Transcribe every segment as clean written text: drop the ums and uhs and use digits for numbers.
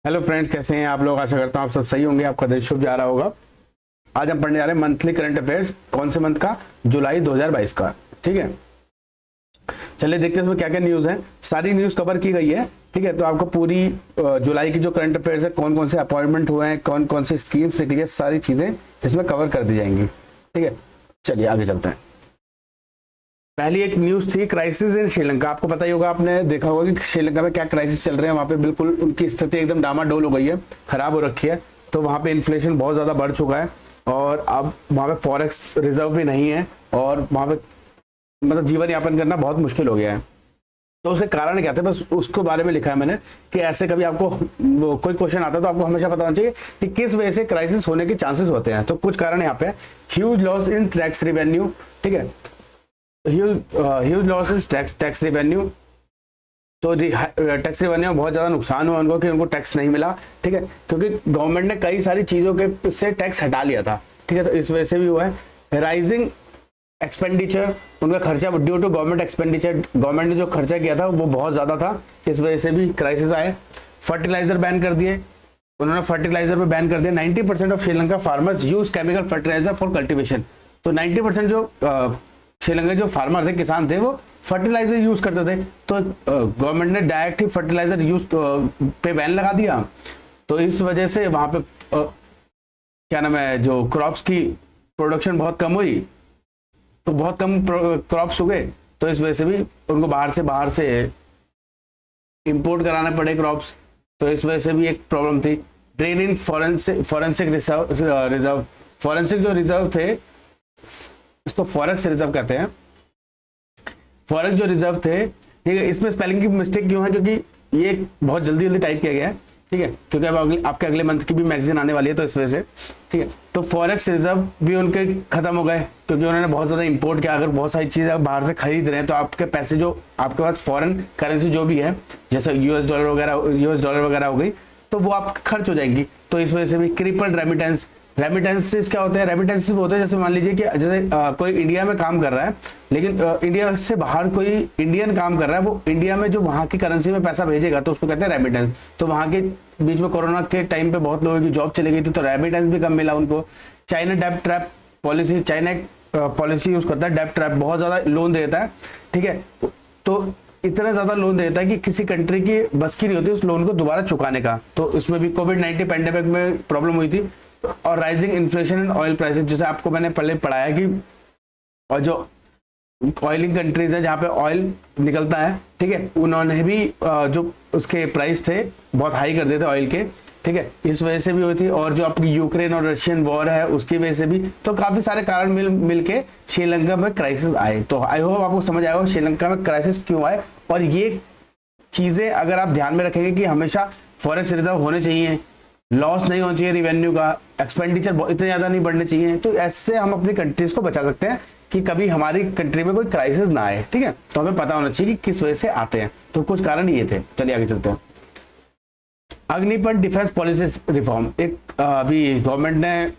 Hello friends, कैसे हैं आप लोग। आशा करता हूँ आप सब सही होंगे, आपका दिन शुभ जा रहा होगा। आज हम पढ़ने जा रहे हैं मंथली करंट अफेयर्स। कौन से मंथ का? जुलाई 2022 का। ठीक है, चलिए देखते हैं इसमें क्या क्या न्यूज़ है। सारी न्यूज़ कवर की गई है। ठीक है, तो आपको पूरी जुलाई की जो करंट अफेयर्स है, कौन कौन से अपॉइंटमेंट हुए हैं, कौन कौन सी स्कीम्स निकली है, सारी चीज़ें इसमें कवर कर दी जाएंगी। ठीक है, चलिए आगे चलते हैं। पहली एक न्यूज़ थी क्राइसिस इन श्रीलंका। आपको पता ही होगा, आपने देखा होगा कि श्रीलंका में क्या क्राइसिस चल रहे हैं। वहाँ पे बिल्कुल उनकी स्थिति एकदम डामाडोल हो गई है, खराब हो रखी है। तो वहाँ पे इन्फ्लेशन बहुत ज़्यादा बढ़ चुका है और अब वहाँ पे फॉरेक्स रिजर्व भी नहीं है और वहाँ पे मतलब जीवन यापन करना बहुत मुश्किल हो गया है। तो उसके कारण क्या थे, बस उसके बारे में लिखा है मैंने कि ऐसे कभी आपको कोई क्वेश्चन आता है तो आपको हमेशा पता होना चाहिए कि किस वजह से क्राइसिस होने के चांसेस होते हैं। तो कुछ कारण यहाँ पे, huge loss in tax revenue. ठीक है, huge loss in tax revenue. तो टैक्स रिवेन्यू में बहुत ज़्यादा नुकसान हुआ उनको कि उनको टैक्स नहीं मिला। ठीक है, क्योंकि गवर्नमेंट ने कई सारी चीज़ों के से टैक्स हटा लिया था। ठीक है, तो इस वजह से भी हुआ है। राइजिंग एक्सपेंडिचर, उनका खर्चा due to government expenditure, government ने जो खर्चा किया था वो बहुत ज़्यादा था, इस वजह से भी क्राइसिस आए। फर्टिलाइजर बैन कर दिए उन्होंने, फर्टिलाइजर पे बैन कर दिया। 90% of Sri Lanka farmers use chemical fertiliser for cultivation. तो 90% जो श्रीलंका जो फार्मर थे, किसान थे, वो फर्टिलाइजर यूज करते थे। तो गवर्नमेंट ने डायरेक्ट ही फर्टिलाइजर यूज पे बैन लगा दिया। तो इस वजह से वहां पे क्या नाम है, जो क्रॉप्स की प्रोडक्शन बहुत कम हुई, तो बहुत कम क्रॉप्स उगे। तो इस वजह से भी उनको बाहर से इंपोर्ट कराने पड़े क्रॉप्स। तो इस वजह से भी एक प्रॉब्लम थी। Drain in forensic reserve, forensic जो रिजर्व थे, इसको फॉरेक्स रिजर्व कहते हैं। फॉरेक्स जो रिजर्व थे, ठीक है, इसमें स्पेलिंग की मिस्टेक क्यों है, क्योंकि ये बहुत जल्दी टाइप किया गया है। ठीक है, क्योंकि अब आपके अगले मंथ की भी मैगजीन आने वाली है, तो इस वजह से। ठीक है, तो फॉरेक्स रिजर्व भी उनके खत्म हो गए क्योंकि उन्होंने बहुत ज्यादा इंपोर्ट किया। अगर बहुत सारी चीजें बाहर से खरीद रहे हैं तो आपके पैसे जो आपके पास फॉरेन करेंसी जो भी है, जैसे यूएस डॉलर वगैरह हो गई, तो वो आप खर्च हो जाएंगी। तो इस वजह से भी क्रिपल्ड रेमिटेंस। रेमिटेंसेस क्या होते हैं? रेमिटेंसेस होते हैं जैसे मान लीजिए कि जैसे कोई इंडिया में काम कर रहा है, लेकिन इंडिया से बाहर कोई इंडियन काम कर रहा है, वो इंडिया में जो वहाँ की करेंसी में पैसा भेजेगा तो उसको कहते हैं रेमिटेंस। तो वहाँ के बीच में कोरोना के टाइम पे बहुत लोगों की जॉब चली गई थी, तो रेमिटेंस भी कम मिला उनको। चाइना डेब्ट ट्रैप पॉलिसी, चाइना एक पॉलिसी यूज करता है डेब्ट ट्रैप, बहुत ज्यादा लोन देता है। ठीक है, तो इतना ज्यादा लोन देता है कि किसी कंट्री की बस की नहीं होती उस लोन को दोबारा चुकाने का। तो इसमें भी कोविड-19 पैंडेमिक में प्रॉब्लम हुई थी। और rising inflation and oil prices, जैसे आपको मैंने पहले पढ़ाया कि और जो ऑयलिंग कंट्रीज है जहाँ पे ऑयल निकलता है, ठीक है, उन्होंने भी जो उसके प्राइस थे बहुत हाई कर दिए थे ऑयल के। ठीक है, इस वजह से भी हुई थी। और जो आपकी यूक्रेन और रशियन वॉर है उसकी वजह से भी, तो काफी सारे कारण मिल के श्रीलंका में क्राइसिस आए। तो आई होप आपको समझ आएगा श्रीलंका में क्राइसिस क्यों आए। और ये चीजें अगर आप ध्यान में रखेंगे कि हमेशा फॉरेक्स रिजर्व होने चाहिए, लॉस नहीं होना चाहिए रिवेन्यू का, एक्सपेंडिचर इतने ज्यादा नहीं बढ़ने चाहिए, तो ऐसे हम अपनी कंट्रीज को बचा सकते हैं कि कभी हमारी कंट्री में कोई क्राइसिस ना आए। ठीक है, तो हमें पता होना चाहिए कि किस वजह से आते हैं। तो कुछ कारण ये थे। चलिए आगे चलते हैं। Agnipath defence policy reform. एक अभी गवर्नमेंट ने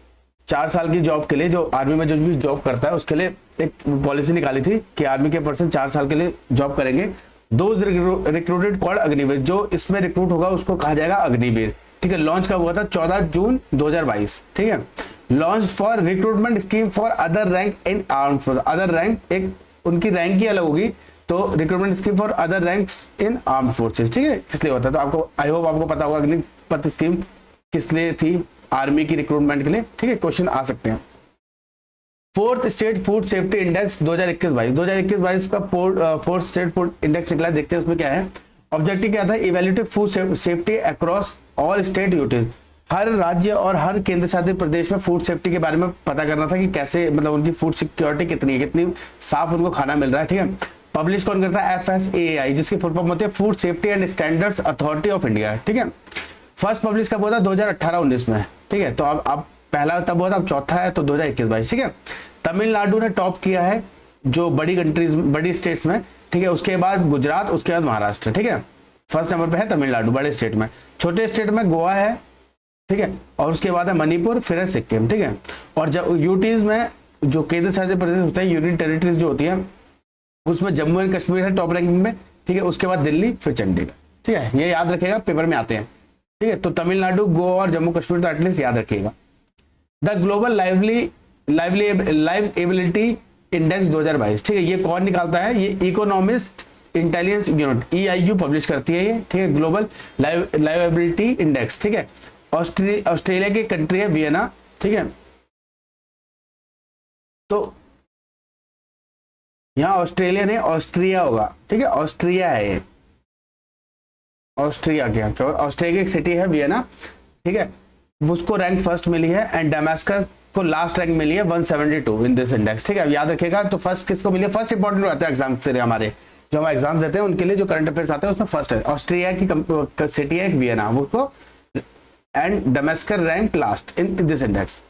4 साल की जॉब के लिए, जो आर्मी में जो भी जॉब करता है उसके लिए एक पॉलिसी निकाली थी कि आर्मी के पर्सन 4 साल के लिए जॉब करेंगे। दोज रिक्रूटेड कॉल्ड अग्निवीर, जो इसमें रिक्रूट होगा उसको कहा जाएगा अग्निवीर। ठीक है, लॉन्च कब हुआ था? 14 जून 2022। ठीक है, launch for recruitment scheme for other rank in arm force. Other rank एक उनकी रैंक ही अलग होगी, तो recruitment scheme for other ranks in arm forces. ठीक है, किस लिए होता है? तो आपको आई होप आपको पता होगा अग्निपथ स्कीम किस लिए थी, आर्मी की रिक्रूटमेंट के लिए। ठीक है, क्वेश्चन आ सकते हैं। Fourth state food safety index 2021-22 का फोर्थ स्टेट फूड इंडेक्स निकला। देखते हैं उसमें क्या है। ऑब्जेक्टिव क्या था? Evaluate food safety across all state UTs. हर राज्य और हर केंद्र शासित प्रदेश में फूड सेफ्टी के बारे में पता करना था कि कैसे, मतलब उनकी फूड सिक्योरिटी कितनी है, कितनी साफ उनको खाना मिल रहा है। ठीक है, पब्लिश कौन करता है? FSAI, जिसकी फुल फॉर्म होती है food safety and standards authority of India. ठीक है, फर्स्ट पब्लिश कब हुआ था? 2018-19 में। ठीक है, तो अब पहला तब हुआ था, अब चौथा है तो 2021-22। ठीक है, तमिलनाडु ने टॉप किया है जो बड़ी स्टेट्स में। ठीक है, उसके बाद गुजरात, उसके बाद महाराष्ट्र। ठीक है, फर्स्ट नंबर पे है तमिलनाडु बड़े स्टेट में। छोटे स्टेट में गोवा है, ठीक है, और उसके बाद है मणिपुर, फिर है सिक्किम। ठीक है, और जब यूटीज में जो केंद्र शासित प्रदेश होते हैं, यूनियन टेरिटरीज जो होती है, उसमें जम्मू एंड कश्मीर है टॉप रैंकिंग में। ठीक है, उसके बाद दिल्ली, फिर चंडीगढ़। ठीक है, ये याद रखेगा, पेपर में आते हैं। ठीक है, तो तमिलनाडु, गोवा और जम्मू कश्मीर तो एटलीस्ट याद रखिएगा। द ग्लोबल लाइवएबिलिटी इंडेक्स 2022, ठीक है, ये कौन निकालता है? ये economist intelligence unit EIU publish करती है ये, ठीक है, ग्लोबल लाइवएबिलिटी इंडेक्स, ठीक है। ऑस्ट्रेलिया की कंट्री है वियना, ठीक है, तो यहां ऑस्ट्रेलिया नहीं ऑस्ट्रिया होगा, ठीक है, ऑस्ट्रिया है ये, ऑस्ट्रिया क्या, ऑस्ट्रिया की एक सिटी है वियना, ठीक है, उसको रैंक फर्स्ट मिली है एंड डेमास्कस को लास्ट रैंक मिली है 172 इन दिस इंडेक्स, ठीक है। अब याद रखिएगा, तो फर्स्ट किसको मिली है? फर्स्ट इंपॉर्टेंट रहता है एग्जाम से, हमारे जो हम एग्जाम्स देते हैं उनके लिए जो करंट अफेयर्स आते हैं उसमें फर्स्ट है ऑस्ट्रिया की सिटी है वियना, उसको and Damascus rank last in this index,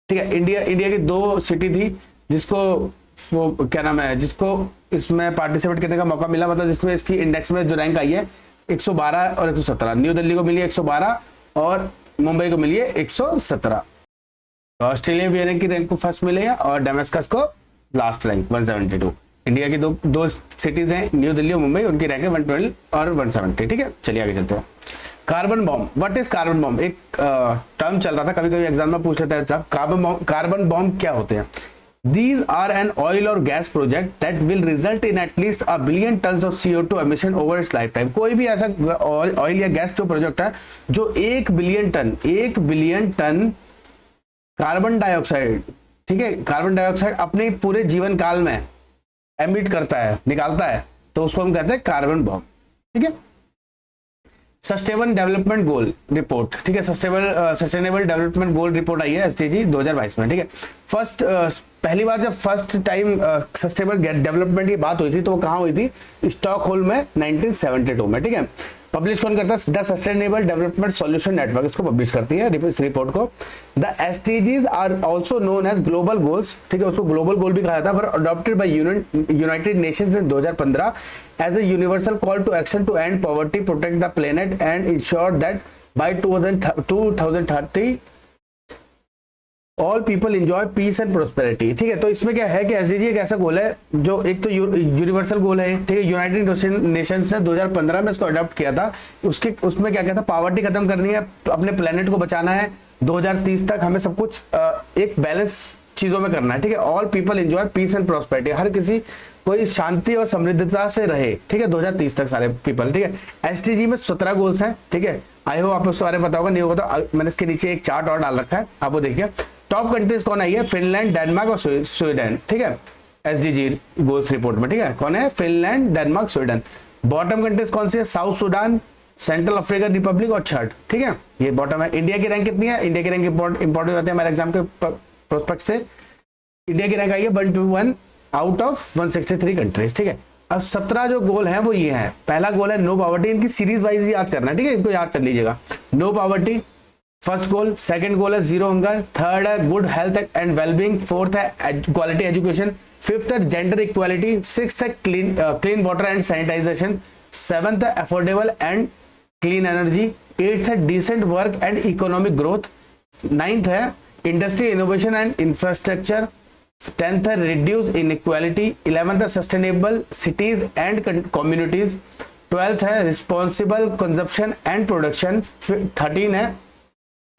ठीक है। इंडिया की 2 सिटी थी जिसको क्या नाम है, जिसको इसमें पार्टिसिपेट करने का मौका मिला, मतलब जिसमें इसकी इंडेक्स में जो रैंक आई है 112 और 117, न्यू दिल्ली को मिली है 112 और मुंबई को मिली है 117। ऑस्ट्रेलिया भी की रैंक को फर्स्ट मिले है और डेमास्कस को लास्ट रैंक 172। इंडिया की दो सिटीज हैं न्यू दिल्ली और मुंबई, उनकी रैंक है 112 और 170, ठीक है। चलिए आगे चलते हैं। Carbon bomb, what is carbon bomb? एक टर्म चल रहा था, कभी कभी एग्जाम में पूछ लेता है साहब, कार्बन बॉम्ब क्या होते हैं? These are an oil or gas project that will result in at least 1 billion tons of CO2 emission over its lifetime। कोई भी ऐसा ऑयल या गैस जो प्रोजेक्ट है जो 1 बिलियन टन कार्बन डाइऑक्साइड, ठीक है, कार्बन डाइऑक्साइड अपने पूरे जीवन काल में एमिट करता है, निकालता है, तो उसको हम कहते हैं कार्बन बॉम्ब, ठीक है। सस्टेनेबल डेवलपमेंट गोल रिपोर्ट, ठीक है, सस्टेनेबल डेवलपमेंट गोल रिपोर्ट आई है SDG 2022 में, ठीक है। पहली बार जब फर्स्ट टाइम सस्टेनेबल डेवलपमेंट की बात हुई थी तो वो कहाँ हुई थी? स्टॉकहोल्म में 1972 में, ठीक है। पब्लिश कौन करता है? The sustainable development solution network इसको पब्लिश करती है इस रिपोर्ट को। The SDGs are also known as global goals, ठीक है, उसको ग्लोबल गोल भी कहा जाता है, were adopted by United Nations in 2015 as a universal call to action to end poverty, protect the planet and ensure that by 2030 all people enjoy peace and prosperity, ठीक है। तो इसमें क्या है कि SDG एक ऐसा गोल है जो एक तो यूनिवर्सल गोल है, ठीक है, यूनाइटेड नेशंस ने 2015 में इसको अडॉप्ट किया था। उसमें क्या था? पॉवर्टी खत्म करनी है, अपने प्लेनेट को बचाना है, 2030 तक हमें सब कुछ एक बैलेंस चीजों में करना है, ठीक है। All people enjoy peace and prosperity, हर किसी कोई शांति और समृद्धता से रहे, ठीक है, 2030 तक सारे पीपल, ठीक है। SDG में 17 गोल्स हैं, ठीक है। आई होप आपको उसके बारे में पता होगा, नहीं होगा तो मैंने इसके नीचे एक चार्ट और डाल रखा है, आप वो देखिए। टॉप कंट्रीज कौन आई है? फिनलैंड, डेनमार्क और स्वीडन, ठीक है, SDG गोल्स रिपोर्ट में, ठीक है। कौन है? Finland, Denmark, Sweden. Bottom countries कौन सी है? South Sudan, central African Republic और छठ, ठीक है, ये बॉटम है। इंडिया की रैंक कितनी है? इंडिया की रैंक इंपॉर्टेंट होती है हमारे एग्जाम के प्रोस्पेक्ट से। इंडिया की रैंक आई है 121 आउट ऑफ 163 कंट्रीज, ठीक है। अब 17 जो गोल है वो ये है। पहला गोल है नो पॉवर्टी, इनकी सीरीज वाइज याद करना है, ठीक है, इनको याद कर लीजिएगा। No poverty first goal, second goal है जीरो हंगर, थर्ड है good health and wellbeing, fourth है क्वालिटी एजुकेशन, फिफ्थ है जेंडर इक्वालिटी, सिक्स्थ है clean water and sanitization, seventh है affordable and clean energy, eighth है decent work and economic growth, ninth है industry innovation and infrastructure, 10th है reduce inequality, 11th है sustainable cities and communities, 12th है responsible consumption and production, 13 है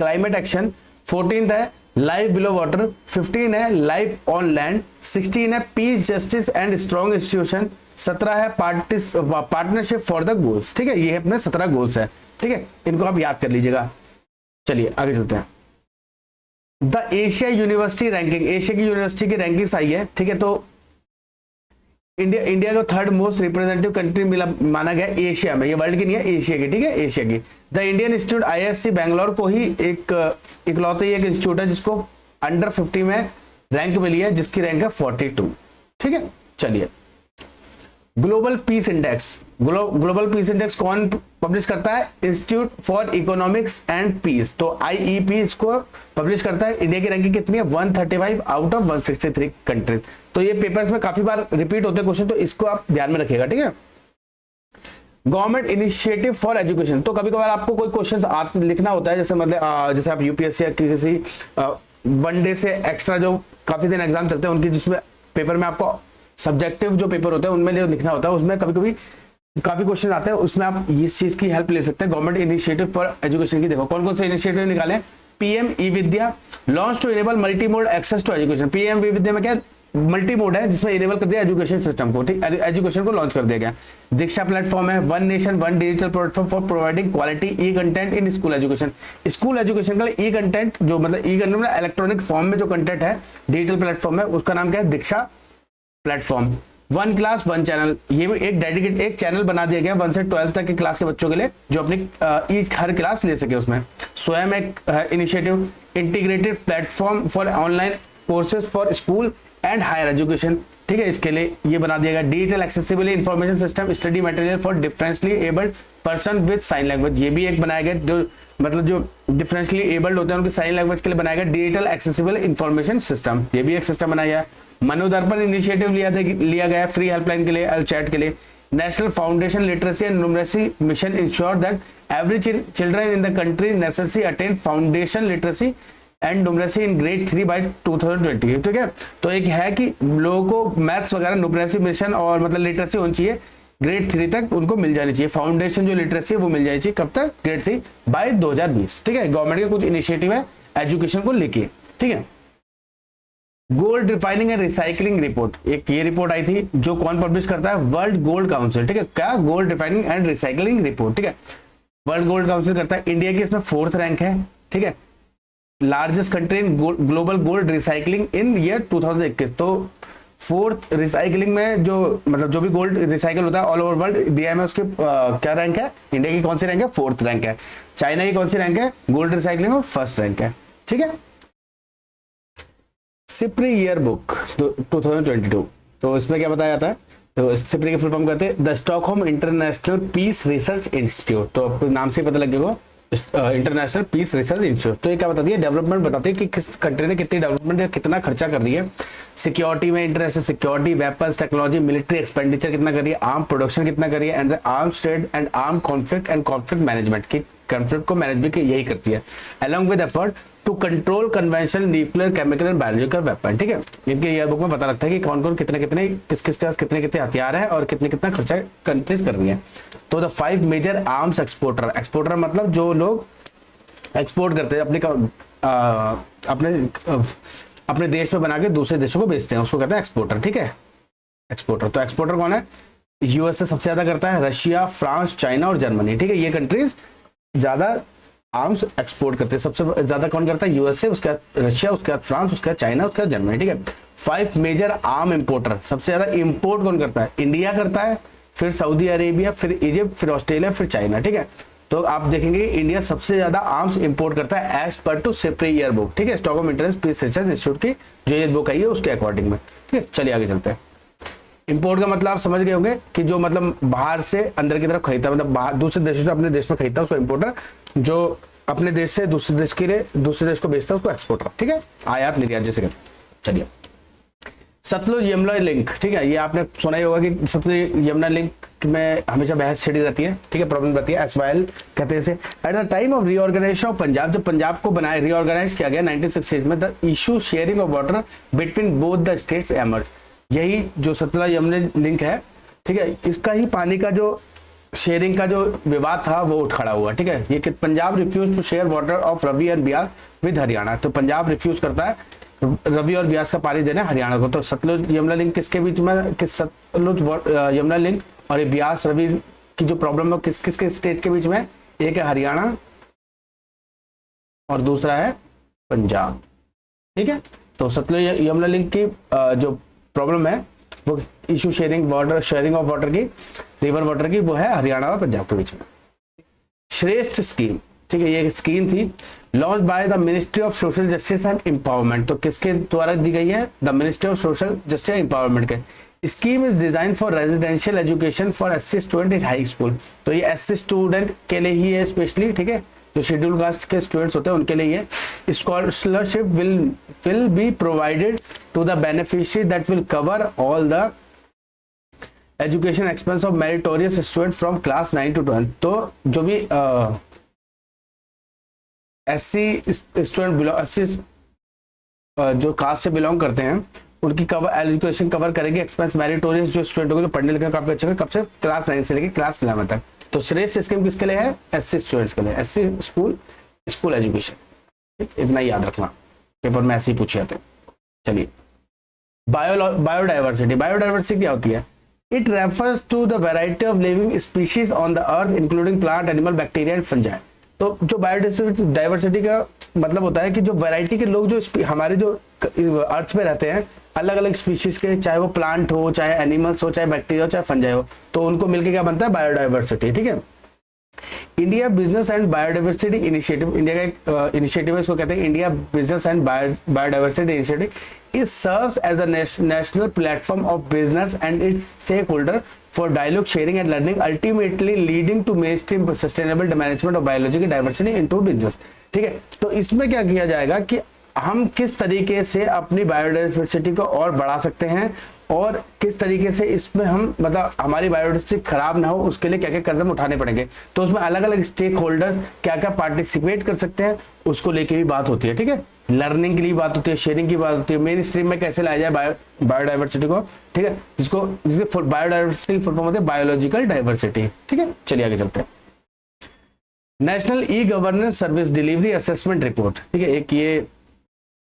climate action, 14th है life below water, 15 है life on land, 16 है piece justice and strong institution, 17 है partnership for the goals, ठीक है। ये अपने 17 गोल्स है, ठीक है, इनको आप याद कर लीजिएगा। चलिए आगे चलते हैं। The Asia university ranking, Asia की यूनिवर्सिटी की रैंकिंग आई है, ठीक है। तो इंडिया को थर्ड मोस्ट रिप्रेजेंटेटिव कंट्री मिला माना गया एशिया में, ये वर्ल्ड की नहीं है, एशिया की, ठीक है, एशिया की। The Indian institute IISc Bangalore को ही एक इकलौते एक इंस्टीट्यूट है जिसको अंडर 50 में रैंक मिली है, जिसकी रैंक है 42, ठीक है। चलिए global peace index, global peace index कौन पब्लिश करता है? Institute for economics and peace, तो IEP इसको पब्लिश करता है। इंडिया की रैंकिंग कितनी है? 135 आउट ऑफ 163 कंट्रीज। तो ये पेपर्स में काफी बार रिपीट होते क्वेश्चन, तो इसको आप ध्यान में रखिएगा, ठीक है। गवर्नमेंट इनिशिएटिव फॉर एजुकेशन, तो कभी कभार आपको कोई क्वेश्चन लिखना होता है, जैसे मतलब जैसे आप UPSC या किसी वनडे से एक्स्ट्रा जो काफी दिन एग्जाम चलते हैं उनकी, जिसमें पेपर में आपको सब्जेक्टिव जो पेपर होते हैं उनमें लिखना होता है, उसमें कभी कभी काफी क्वेश्चन आते हैं, उसमें आप इस चीज की हेल्प ले सकते हैं। गवर्नमेंट इनिशिएटिव फॉर एजुकेशन की देखो कौन कौन से इनिशिएटिव निकाले। PM e Vidya launch to enable multi mode access to education. PM e Vidya में क्या मल्टी मोड है, जिसमें इनेबल कर दिया एजुकेशन सिस्टम को, ठीक, एजुकेशन को लॉन्च कर दिया गया। दीक्षा प्लेटफॉर्म है, one nation one digital platform for providing quality E content in school education. School education का ई कंटेंट जो मतलब ई कंटेंट इलेक्ट्रॉनिक फॉर्म में जो कंटेंट है, डिजिटल प्लेटफॉर्म है, उसका नाम क्या है, Diksha platform. One class one channel, ये भी एक डेडिकेट एक चैनल बना दिया गया 1 से 12 तक के क्लास के बच्चों के लिए, जो अपनी हर क्लास ले सके उसमें। स्वयं एक initiative integrated platform for online courses for school and higher education, ठीक है, इसके लिए ये बना दिया गया। Digital accessible information system study material for differentially abled person with sign language, ये भी एक बनाया गया, जो मतलब जो डिफरेंशियली एबल्ड होते हैं उनके साइन लैंग्वेज के लिए बनाया गया डिजिटल एक्सेसिबल इंफॉर्मेशन सिस्टम, ये भी एक सिस्टम बनाया गया। मनोदर्पण इनिशिएटिव लिया गया फ्री हेल्पलाइन के लिए, चैट के लिए। National foundation literacy and numeracy mission ensure that every children in the country necessary attain foundation literacy and numeracy in grade 3 by 2020, ठीक है। तो एक है कि लोगों को मैथ्स वगैरह न्यूमरेसी मिशन और मतलब लिटरेसी होनी चाहिए ग्रेड 3 तक उनको मिल जानी चाहिए, फाउंडेशन जो लिटरेसी है वो मिल जानी चाहिए कब तक, ग्रेड 3 बाय 2020, ठीक है। गवर्नमेंट के कुछ इनिशिएटिव है एजुकेशन को लेके, ठीक है। Gold refining and recycling report, एक ये रिपोर्ट आई थी, जो कौन पब्लिश करता है, वर्ल्ड गोल्ड काउंसिल, ठीक है। क्या, gold refining and recycling report, ठीक है, वर्ल्ड गोल्ड काउंसिल करता है। इंडिया की इसमें 4th रैंक है, ठीक है। Largest country in global gold recycling in year 2021, तो 4th रिसाइकलिंग में जो मतलब जो भी गोल्ड रिसाइकल होता है ऑल ओवर वर्ल्ड, इंडिया में उसकी क्या रैंक है, इंडिया की कौन सी रैंक है, 4th रैंक है। चाइना की कौन सी रैंक है, गोल्ड रिसाइकलिंग में 1st रैंक है, ठीक है। सिप्री ईयर बुक 2022, तो इसमें क्या बताया जाता है, तो सिप्री के फुल फॉर्म कहते हैं the Stockholm international peace research institute, तो आपको नाम से पता लग जाएगा इंटरनेशनल पीस रिसर्च इंस्टीट्यूट। तो ये क्या बताती है, डेवलपमेंट बताती है कि किस कंट्री ने कितनी डेवलपमेंट या कितना खर्चा कर रही है सिक्योरिटी में, international security, weapons, technology, military expenditure कितना कर रही है, आर्म प्रोडक्शन कितना कर रही है, and arm trade and arm conflict and conflict management की, कॉन्फ्लिक्ट को मैनेज भी यही करती है, along with effort to control conventional nuclear chemical and biological weapon, ठीक है। इनके ईयर बुक में पता लगता है कि कौन कौन कितने कितने किस किस पास कितने कितने हथियार है और कितने कितना खर्चा कंट्रीज कर रही है। तो the 5 major arms exporter, exporter मतलब जो लोग एक्सपोर्ट करते हैं अपने देश में बना के दूसरे देशों को बेचते हैं, उसको कहते हैं एक्सपोर्टर, ठीक है, एक्सपोर्टर। तो एक्सपोर्टर कौन है, यूएसए सबसे ज्यादा करता है, रशिया, फ्रांस, चाइना और जर्मनी, ठीक है, ये कंट्रीज ज्यादा आर्म्स एक्सपोर्ट करते हैं। सबसे ज्यादा कौन करता है, यूएसए, उसके बाद रशिया, उसके बाद फ्रांस, उसके बाद चाइना, उसके बाद जर्मनी, ठीक है। 5 मेजर आर्म इंपोर्टर, सबसे ज्यादा इंपोर्ट कौन करता है, इंडिया करता है, फिर सऊदी अरेबिया, फिर इजिप्ट, फिर ऑस्ट्रेलिया, फिर चाइना, ठीक है। तो आप देखेंगे इंडिया सबसे ज्यादा आर्म्स इंपोर्ट करता है as per to SIPRI year book, ठीक है, Stockholm international peace research institute की जो ईयर बुक आई है उसके अकॉर्डिंग में, ठीक है। चलिए आगे चलते हैं। इंपोर्ट का मतलब आप समझ गए होंगे कि जो मतलब बाहर से अंदर की तरफ खरीदता है, मतलब बाहर दूसरे देशों से अपने देश में खरीदता है उसको इंपोर्टर, जो अपने देश से दूसरे देश के लिए दूसरे देश को बेचता है उसको एक्सपोर्टर, ठीक है, आयात निर्यात जैसे करते। चलिए, सतलुज यमुना लिंक, ठीक है, ये आपने सुना ही होगा कि सतलुज यमुना लिंक में हमेशा बहस छिड़ी रहती है, ठीक है, प्रॉब्लम रहती है, एसवाइएल कहते हैं इसे। At the time of reorganisation of Punjab, जब पंजाब को बनाया रीऑर्गेनाइज किया गया 1960 में, the issue sharing of water between both the states emerge, यही जो सतलुज यमुना लिंक है, ठीक है, इसका ही पानी का जो शेयरिंग का जो विवाद था वो उठ खड़ा हुआ, ठीक है। ये कि Punjab refuse to share water of Ravi and Beas with Haryana, तो पंजाब रिफ्यूज करता है रवि और ब्यास का पानी देना हरियाणा को। तो सतलुज यमुना लिंक किसके बीच में, किस सतलुज यमुना लिंक और ये ब्यास रवि की जो प्रॉब्लम है किस किसके स्टेट के बीच में, एक है हरियाणा और दूसरा है पंजाब, ठीक है। तो सतलुज यमुना लिंक की जो प्रॉब्लम है वो इशू शेयरिंग ऑफ वाटर की, रिवर वाटर की, वो है हरियाणा और पंजाब के बीच में। श्रेष्ठ स्कीम, ठीक है, ये स्कीम थी launch by the ministry of social justice and empowerment, तो किसके द्वारा दी गई है, the ministry of social justice and empowerment के। Scheme is design for residential education for SC student in high school, तो ये एससी स्टूडेंट के लिए ही है स्पेशली, ठीक है, जो शेड्यूल कास्ट के स्टूडेंट्स होते हैं उनके लिए है। Scholarship will be provided to the beneficiary that will cover all the education expense of meritorious student from class 9 to 12, तो जो भी एससी स्टूडेंट एससी जो कास्ट से बिलोंग करते हैं उनकी कवर एजुकेशन कवर करेगी एक्सपेंस मेरिटोरियस जो स्टूडेंट होंगे जो पढ़ने लिखने काफी अच्छे कब से क्लास 9 से लेकर क्लास 11 तक। तो श्रेष्ठ स्कीम किसके लिए है? एससी स्टूडेंट्स के लिए, एससी स्कूल एजुकेशन, इतना ही याद रखना, पेपर में ऐसे ही पूछे जाते हैं। चलिए बायोडाइवर्सिटी क्या होती है? It refers to the variety of living species on the earth including plant, animal, bacteria and fungi. तो जो बायोडाइवर्सिटी का मतलब होता है कि जो वैरायटी के लोग जो हमारे जो अर्थ पे रहते हैं अलग अलग स्पीशीज के, चाहे वो प्लांट हो, चाहे एनिमल्स हो, चाहे बैक्टीरिया हो, चाहे फंजाई हो, तो उनको मिलके क्या बनता है? बायोडाइवर्सिटी। ठीक है। India business and biodiversity initiative, India का एक इनिशिएटिव है, इसको कहते हैं India business and biodiversity initiative. It serves as a national platform of business and its stakeholder for dialogue, sharing and learning, ultimately leading to mainstream sustainable management of biological diversity into business. ठीक है। तो इसमें क्या किया जाएगा कि हम किस तरीके से अपनी बायोडाइवर्सिटी को और बढ़ा सकते हैं और किस तरीके से इसमें हम मतलब हमारी बायोडाइवर्सिटी खराब ना हो, उसके लिए क्या क्या कदम उठाने पड़ेंगे। तो उसमें अलग अलग स्टेक होल्डर्स क्या क्या पार्टिसिपेट कर सकते हैं उसको लेके भी बात होती है। ठीक है। लर्निंग के लिए बात होती है, शेयरिंग की बात होती है, मेन स्ट्रीम में कैसे लाया जाए बायोडाइवर्सिटी को। ठीक है। जिसके बायोडाइवर्सिटी फुल फॉर्म होती है बायोलॉजिकल डाइवर्सिटी। ठीक है। चलिए आगे चलते हैं। National e governance service delivery assessment report. ठीक है। एक ये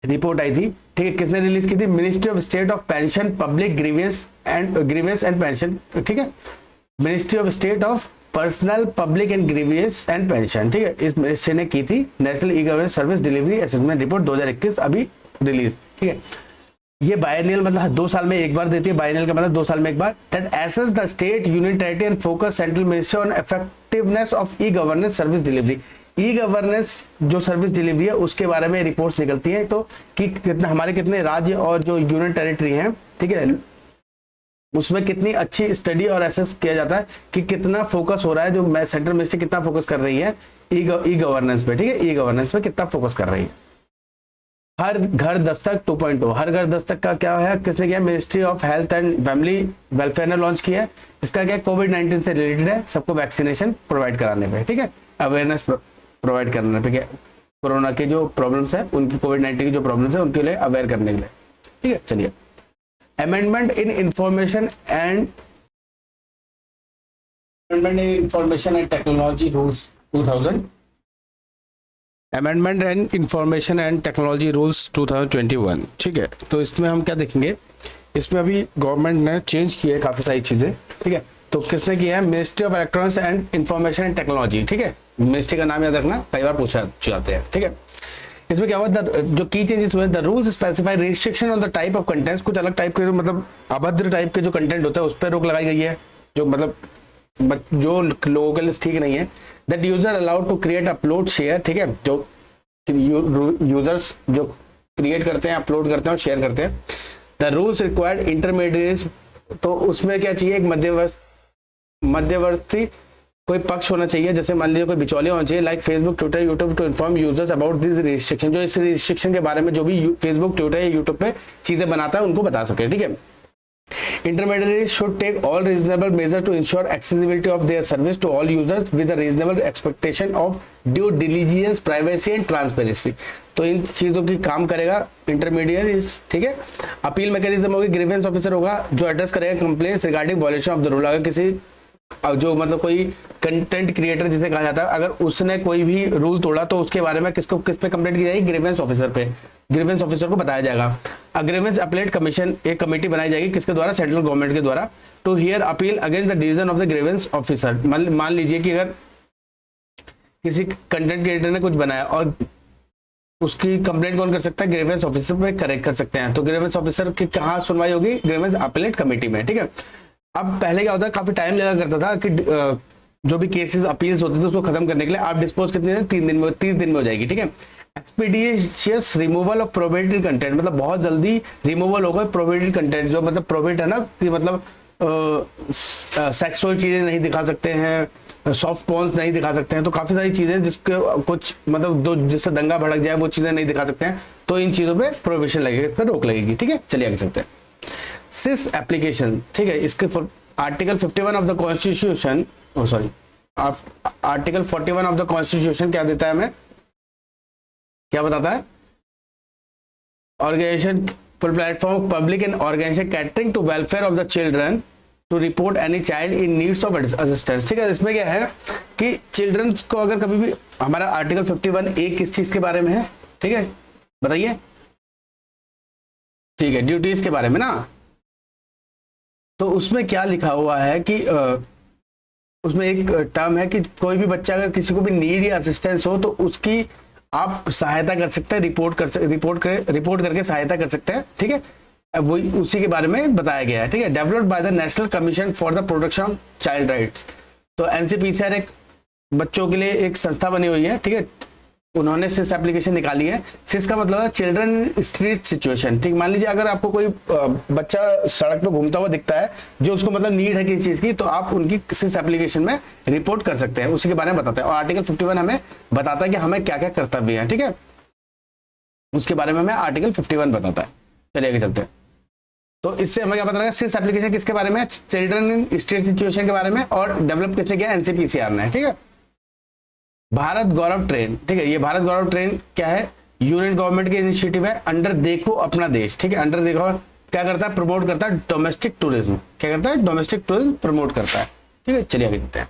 रिपोर्ट आई थी। ठीक है। किसने रिलीज की थी? Ministry of state of pension, public grievance and pension. ठीक है। Ministry of state of personal, public and grievous and pension. ठीक है। इस मिनिस्ट्री ने की थी national e governance service delivery assessment report 2021 अभी रिलीज। ठीक है। ये बायनियल मतलब 2 साल में एक बार देती है, बायनियल का मतलब 2 साल में एक बार। That assess the state union territory and focus central ministry on effectiveness of e governance service delivery. E governance जो सर्विस डिलीवरी है उसके बारे में रिपोर्ट्स निकलती है, तो कि कितने हमारे कितने राज्य और जो यूनियन टेरिटरी हैं, ठीक है, उसमें कितनी अच्छी स्टडी और एसेस किया जाता है कि कितना फोकस हो रहा है, जो सेंट्रल मिनिस्ट्री कितना फोकस कर रही है ई गवर्नेंस पे। ठीक है। ई गवर्नेंस पे कितना फोकस कर रही है। हर घर दस्तक 2.0, हर घर दस्तक का क्या है, किसने किया? Ministry of health and family welfare ने लॉन्च किया है। इसका क्या कोविड-19 से रिलेटेड है, सबको वैक्सीनेशन प्रोवाइड कराने पे। ठीक है। अवेयरनेस प्रोवाइड करने पे, क्या कोरोना के जो प्रॉब्लम्स है उनकी, कोविड-19 की जो प्रॉब्लम्स है उनके लिए अवेयर करने के लिए। ठीक है। चलिए amendment in information and technology rules 2000, amendment and information and technology rules 2021। ठीक है। तो इसमें हम क्या देखेंगे? इसमें अभी गवर्नमेंट ने चेंज किया है काफी सारी चीजें। ठीक है। तो किसने किया है? Ministry of electronics and information and technology. ठीक है। मिनिस्ट्री का नाम याद रखना, कई बार पूछा जाते हैं। ठीक है। इसमें क्या हुआ? जो की चेंजेस हुए, the rules specify restriction on the type of contents. कुछ अलग टाइप के मतलब अभद्र टाइप के जो कंटेंट होता है उस पर रोक लगाई गई है, जो मतलब जो लोगों के लिए ठीक नहीं है। That user allowed to create, upload, share. ठीक है। जो यूजर्स जो क्रिएट करते हैं, अपलोड करते हैं और शेयर करते हैं। द रूल्स रिक्वायर्ड इंटरमीडिएट्स, तो उसमें क्या चाहिए? एक मध्यवर्ती कोई पक्ष होना चाहिए, जैसे मान लीजिए कोई बिचौलिया होना चाहिए, like Facebook, Twitter, YouTube, to inform users about this restriction. जो इस रिस्ट्रिक्शन के बारे में जो भी फेसबुक, ट्विटर या यूट्यूब पे चीजें बनाता है उनको बता सके। ठीक है। Intermediaries should take all reasonable measures to ensure accessibility of their service to all users with a reasonable expectation of due diligence, privacy and transparency। तो इन चीजों की काम करेगा इंटरमीडिएट। ठीक है। अपील मैकेनिज्म होगी, ग्रीवेंस ऑफिसर होगा जो एड्रेस करेगा complaints regarding violation of the rule. अगर किसी जो मतलब कोई कंटेंट क्रिएटर जिसे कहा जाता है, अगर उसने कोई भी रूल तोड़ा तो उसके बारे में किस पे कंप्लेंट की जाएगी? ग्रीवेंस ऑफिसर पे। ग्रीवेंस ऑफिसर को बताया जाएगा। ग्रीवेंस अपीलेट कमीशन, एक कमेटी बनाई जाएगी किसके द्वारा? सेंट्रल गवर्नमेंट के द्वारा, to hear appeal against the decision of the grievance officer. मान लीजिए कि अगर किसी कंटेंट क्रिएटर ने कुछ बनाया और उसकी कंप्लेंट कौन कर सकता है? ग्रीवेंस ऑफिसर पे करेक्ट कर सकते हैं। तो ग्रीवेंस ऑफिसर की कहाँ सुनवाई होगी? ग्रीवेंस अपीलेट कमेटी में। ठीक है। अब पहले क्या होता है, काफी टाइम लगा करता था कि जो भी केसेस अपील्स होते थे उसको खत्म करने के लिए आप डिस्पोज कितने दिन? 3 दिन में, 30 दिन में हो जाएगी। ठीक है। Expeditious removal of prohibited content, मतलब बहुत जल्दी रिमूवल होगा प्रोहिबिटेड कंटेंट। जो मतलब प्रोहिबिट है ना, कि मतलब सेक्सुअल चीजें नहीं दिखा सकते हैं, सॉफ्ट पॉर्न नहीं दिखा सकते हैं, तो काफी सारी चीजें जिसके कुछ मतलब जिससे दंगा भड़क जाए वो चीजें नहीं दिखा सकते हैं। तो इन चीजों पे प्रोहिबिशन लगेगी, इस पर रोक लगेगी। ठीक है। चलिए आगे चलते हैं। CiSS application. ठीक है। इसके article 51 of the constitution, sorry article 41 of the constitution क्या देता है हमें? क्या बताता है? Organisation platform public and organisation catering to welfare of the children to report any child in needs of assistance. ठीक है, इसमें क्या है कि चिल्ड्रंस को अगर कभी भी, हमारा आर्टिकल 51A किस चीज के बारे में है, ठीक है बताइए, ठीक है ड्यूटीज के बारे में ना। तो उसमें क्या लिखा हुआ है कि उसमें एक टर्म है कि कोई भी बच्चा अगर किसी को भी नीड या असिस्टेंस हो तो उसकी आप सहायता कर सकते हैं, रिपोर्ट करके सहायता कर सकते हैं। ठीक है, वो उसी के बारे में बताया गया है। ठीक है, developed by the national commission for the protection of child rights. तो एनसीपीसीआर एक बच्चों के लिए एक संस्था बनी हुई है। ठीक है, उन्होंने सिस एप्लीकेशन निकाली है। सिस का मतलब है चिल्ड्रन स्ट्रीट सिचुएशन। ठीक, मान लीजिए अगर आपको कोई बच्चा सड़क पे घूमता हुआ दिखता है जो उसको मतलब नीड है किसी चीज की, तो आप उनकी सिस एप्लीकेशन में रिपोर्ट कर सकते हैं, उसी के बारे में बताते हैं। और आर्टिकल 51 हमें बताता है कि हमें क्या क्या कर्तव्य है। ठीक है, उसके बारे में हमें आर्टिकल 51 बताता है। चलिए आगे चलते हैं। तो इससे हमें क्या पता लगा, सिस एप्लीकेशन किसके बारे में, चिल्ड्रन इन स्ट्रीट सिचुएशन के बारे में, और डेवलप किसने किया, एनसीपीसीआर ने। ठीक है, भारत गौरव ट्रेन। ठीक है, ये भारत गौरव ट्रेन क्या है, यूनियन गवर्नमेंट की इनिशिएटिव है अंडर देखो अपना देश। ठीक है, अंडर देखो क्या करता है, प्रमोट करता है डोमेस्टिक टूरिज्म। क्या करता है, डोमेस्टिक टूरिज्म प्रमोट करता है। ठीक है, चलिए आगे चलते हैं।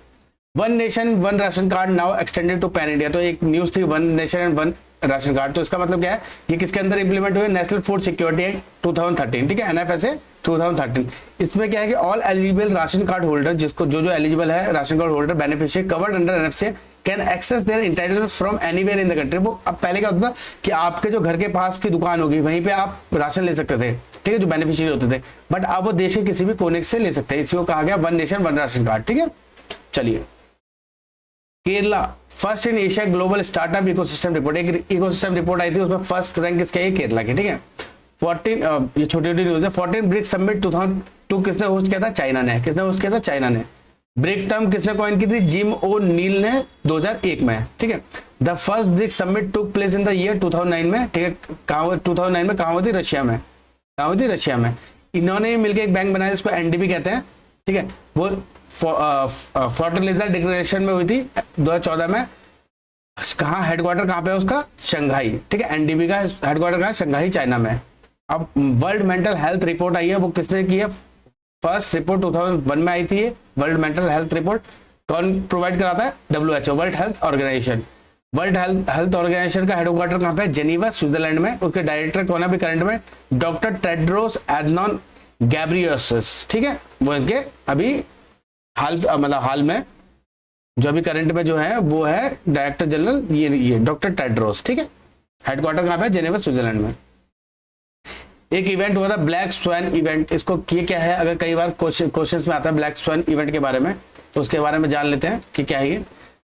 One nation one ration card now extended to pan India. तो एक न्यूज थी, one nation and one ration card. तो इसका मतलब क्या है, ये किसके अंदर इंप्लीमेंट हुए, नेशनल फूड सिक्योरिटी एक्ट 2013। ठीक है, NFSA 2013। इसमें क्या है कि all eligible ration card holder, जिसको जो एलिजिबल है ration card holder beneficiary covered under NFSA can access their entitlements from anywhere in the country. वो अब पहले क्या होता था कि आपके जो घर के पास की दुकान होगी वहीं पे आप राशन ले सकते थे। ठीक है, जो बेनिफिशियरी होते थे, बट अब वो देश के किसी भी कोने से ले सकते हैं। इसी को कहा गया one nation one ration card. ठीक है, चलिए Kerala first in Asia global startup ecosystem report. एक इकोसिस्टम रिपोर्ट आई थी, उसमें फर्स्ट रैंक किसका है, केरला की। ठीक है, 14 ये छोटी छोटी न्यूज है। 14 ब्रिक्स समिट 2002 किसने होस्ट किया था, चाइना ने। किसने होस्ट किया था, चाइना ने। ब्रिक टर्म किसने कॉइन की थी, जिम ओ नील ने 2001 में। ठीक है, the first brick summit took place in the year 2009 में। ठीक है, कहाँ 2009 में, कहाँ हुई थी, रशिया में। कहाँ हुई थी, रशिया में। इन्होंने मिलकर एक बैंक बनाया जिसको NDB कहते हैं। ठीक है, वो फर्टिलाइजर डिक्लेरेशन में हुई थी 2014 में। कहाँ हेडक्वार्टर कहाँ पे है उसका, शंघाई। ठीक है, NDB का हेडक्वार्टर कहाँ, शंघाई चाइना में। अब वर्ल्ड मेंटल हेल्थ रिपोर्ट आई है, वो किसने की है, फर्स्ट रिपोर्ट 2001 में आई थी। ये वर्ल्ड मेंटल हेल्थ रिपोर्ट कौन प्रोवाइड कराता है, WHO, world health organisation. World health organisation का हेडक्वार्टर कहाँ पे, जेनीवा स्विट्जरलैंड में। उसके डायरेक्टर कौन है अभी करंट में, डॉक्टर टेड्रोस एडनॉन गैब्रियोसस। ठीक है, वो इनके अभी हाल में जो अभी करंट में जो है वो है डायरेक्टर जनरल ये डॉक्टर टेड्रोस। ठीक है, हेडक्वार्टर कहाँ पे, जेनेवा स्विट्जरलैंड में। एक इवेंट हुआ था ब्लैक स्वैन इवेंट। इसको ये क्या है, अगर कई बार क्वेश्चंस में आता है ब्लैक स्वैन इवेंट के बारे में, तो उसके बारे में जान लेते हैं कि क्या है ये।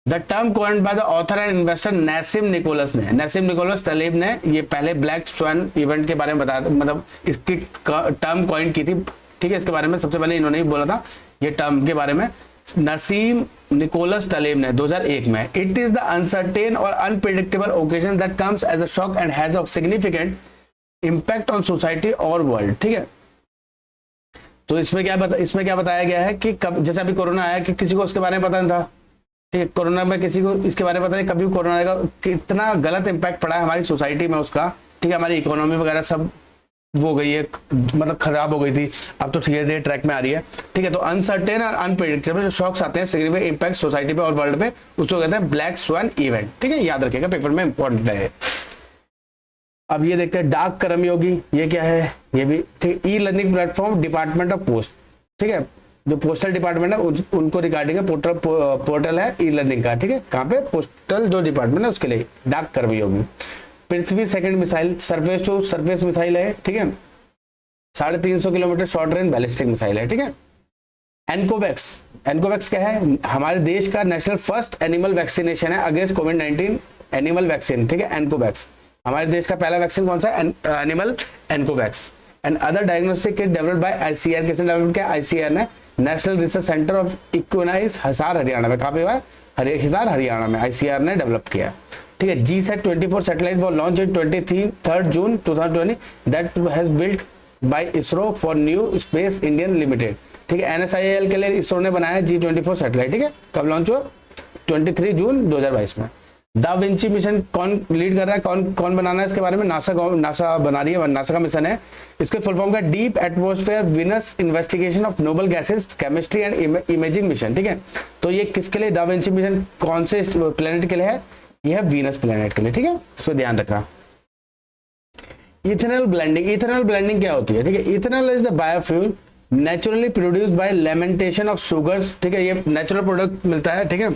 The term coined by the author and investor Nassim Nicholas ने, नसीम निकोलस तलेब ने ये पहले ब्लैक स्वैन इवेंट के बारे में बताया, मतलब इसकी टर्म कॉइन की थी। ठीक है, इसके बारे में सबसे पहले इन्होंने ही बोला था ये टर्म के बारे में, नसीम निकोलस तलेब ने 2001 में। इट इज द अनसर्टेन और unpredictable occasion that comes as a shock and has a significant impact on society और वर्ल्ड। ठीक है, तो इसमें क्या बताया गया है कि कब, जैसे अभी कोरोना आया कि किसी को उसके बारे में पता नहीं था। ठीक है, कोरोना में किसी को इसके बारे में पता नहीं, कभी कोरोना आएगा, कितना गलत इम्पैक्ट पड़ा है हमारी सोसाइटी में उसका। ठीक है, हमारी इकोनॉमी वगैरह सब वो गई है, मतलब खराब हो गई थी, अब तो धीरे धीरे ट्रैक में आ रही है। ठीक है, तो अनसर्टेन और अनप्रेडिक्टेबल जो शॉक्स आते हैं, सिग्निफिकेंट इम्पैक्ट सोसाइटी पे और वर्ल्ड पे, उसको कहते हैं ब्लैक स्वैन इवेंट। ठीक है, याद रखिएगा, पेपर में इंपॉर्टेंट है। अब ये देखते हैं डाक कर्मयोगी, ये क्या है, ये भी ठीक, e learning platform department of post. ठीक है, जो पोस्टल डिपार्टमेंट है उनको रिगार्डिंग पोर्टल है ई लर्निंग का। ठीक है, कहाँ पे, पोस्टल जो डिपार्टमेंट है उसके लिए Dak Karmayogi. Prithvi second missile, surface to surface missile है। ठीक है, 350 kilometre short range ballistic missile है। ठीक है, एनकोवैक्स, एनकोवैक्स क्या है, हमारे देश का नेशनल फर्स्ट एनिमल वैक्सीनेशन है अगेंस्ट कोविड-19 एनिमल वैक्सीन। ठीक है, एनकोवैक्स हमारे देश का पहला वैक्सीन कौन सा है, animal Ancovax. And other diagnostic kit developed by ICAR, किसने डेवलप किया, ICAR ने, national research centre of equines, Hisar Haryana में। कहाँ पे हुआ है, हिसार हरियाणा में, ICAR ने डेवलप किया। ठीक है, GSAT-24 सैटेलाइट वो launch in 23 June 2020 that has built by ISRO for new space Indian limited. ठीक है, NSIL के लिए इसरो ने बनाया G24 सैटेलाइट। ठीक है, कब लॉन्च हुआ, 23 जून 2022 में। दा विंची मिशन कौन लीड कर रहा है, कौन कौन बनाना है इसके बारे में, नासा बना रही है, नासा का मिशन है। इसके फुल फॉर्म का deep atmosphere Venus investigation of noble gases chemistry and imaging mission, ठीक है। तो ये किसके लिए, दा विंची मिशन कौन से प्लेनेट के लिए है, ये है वीनस प्लेनेट के लिए, ठीक है, इस पर ध्यान रखना। इथेनॉल ब्लेंडिंग, इथेनॉल ब्लेंडिंग क्या होती है, ठीक है। Ethanol is the biofuel naturally produced by lamentation of sugars, ठीक है, ये नेचुरल प्रोडक्ट मिलता है, ठीक है,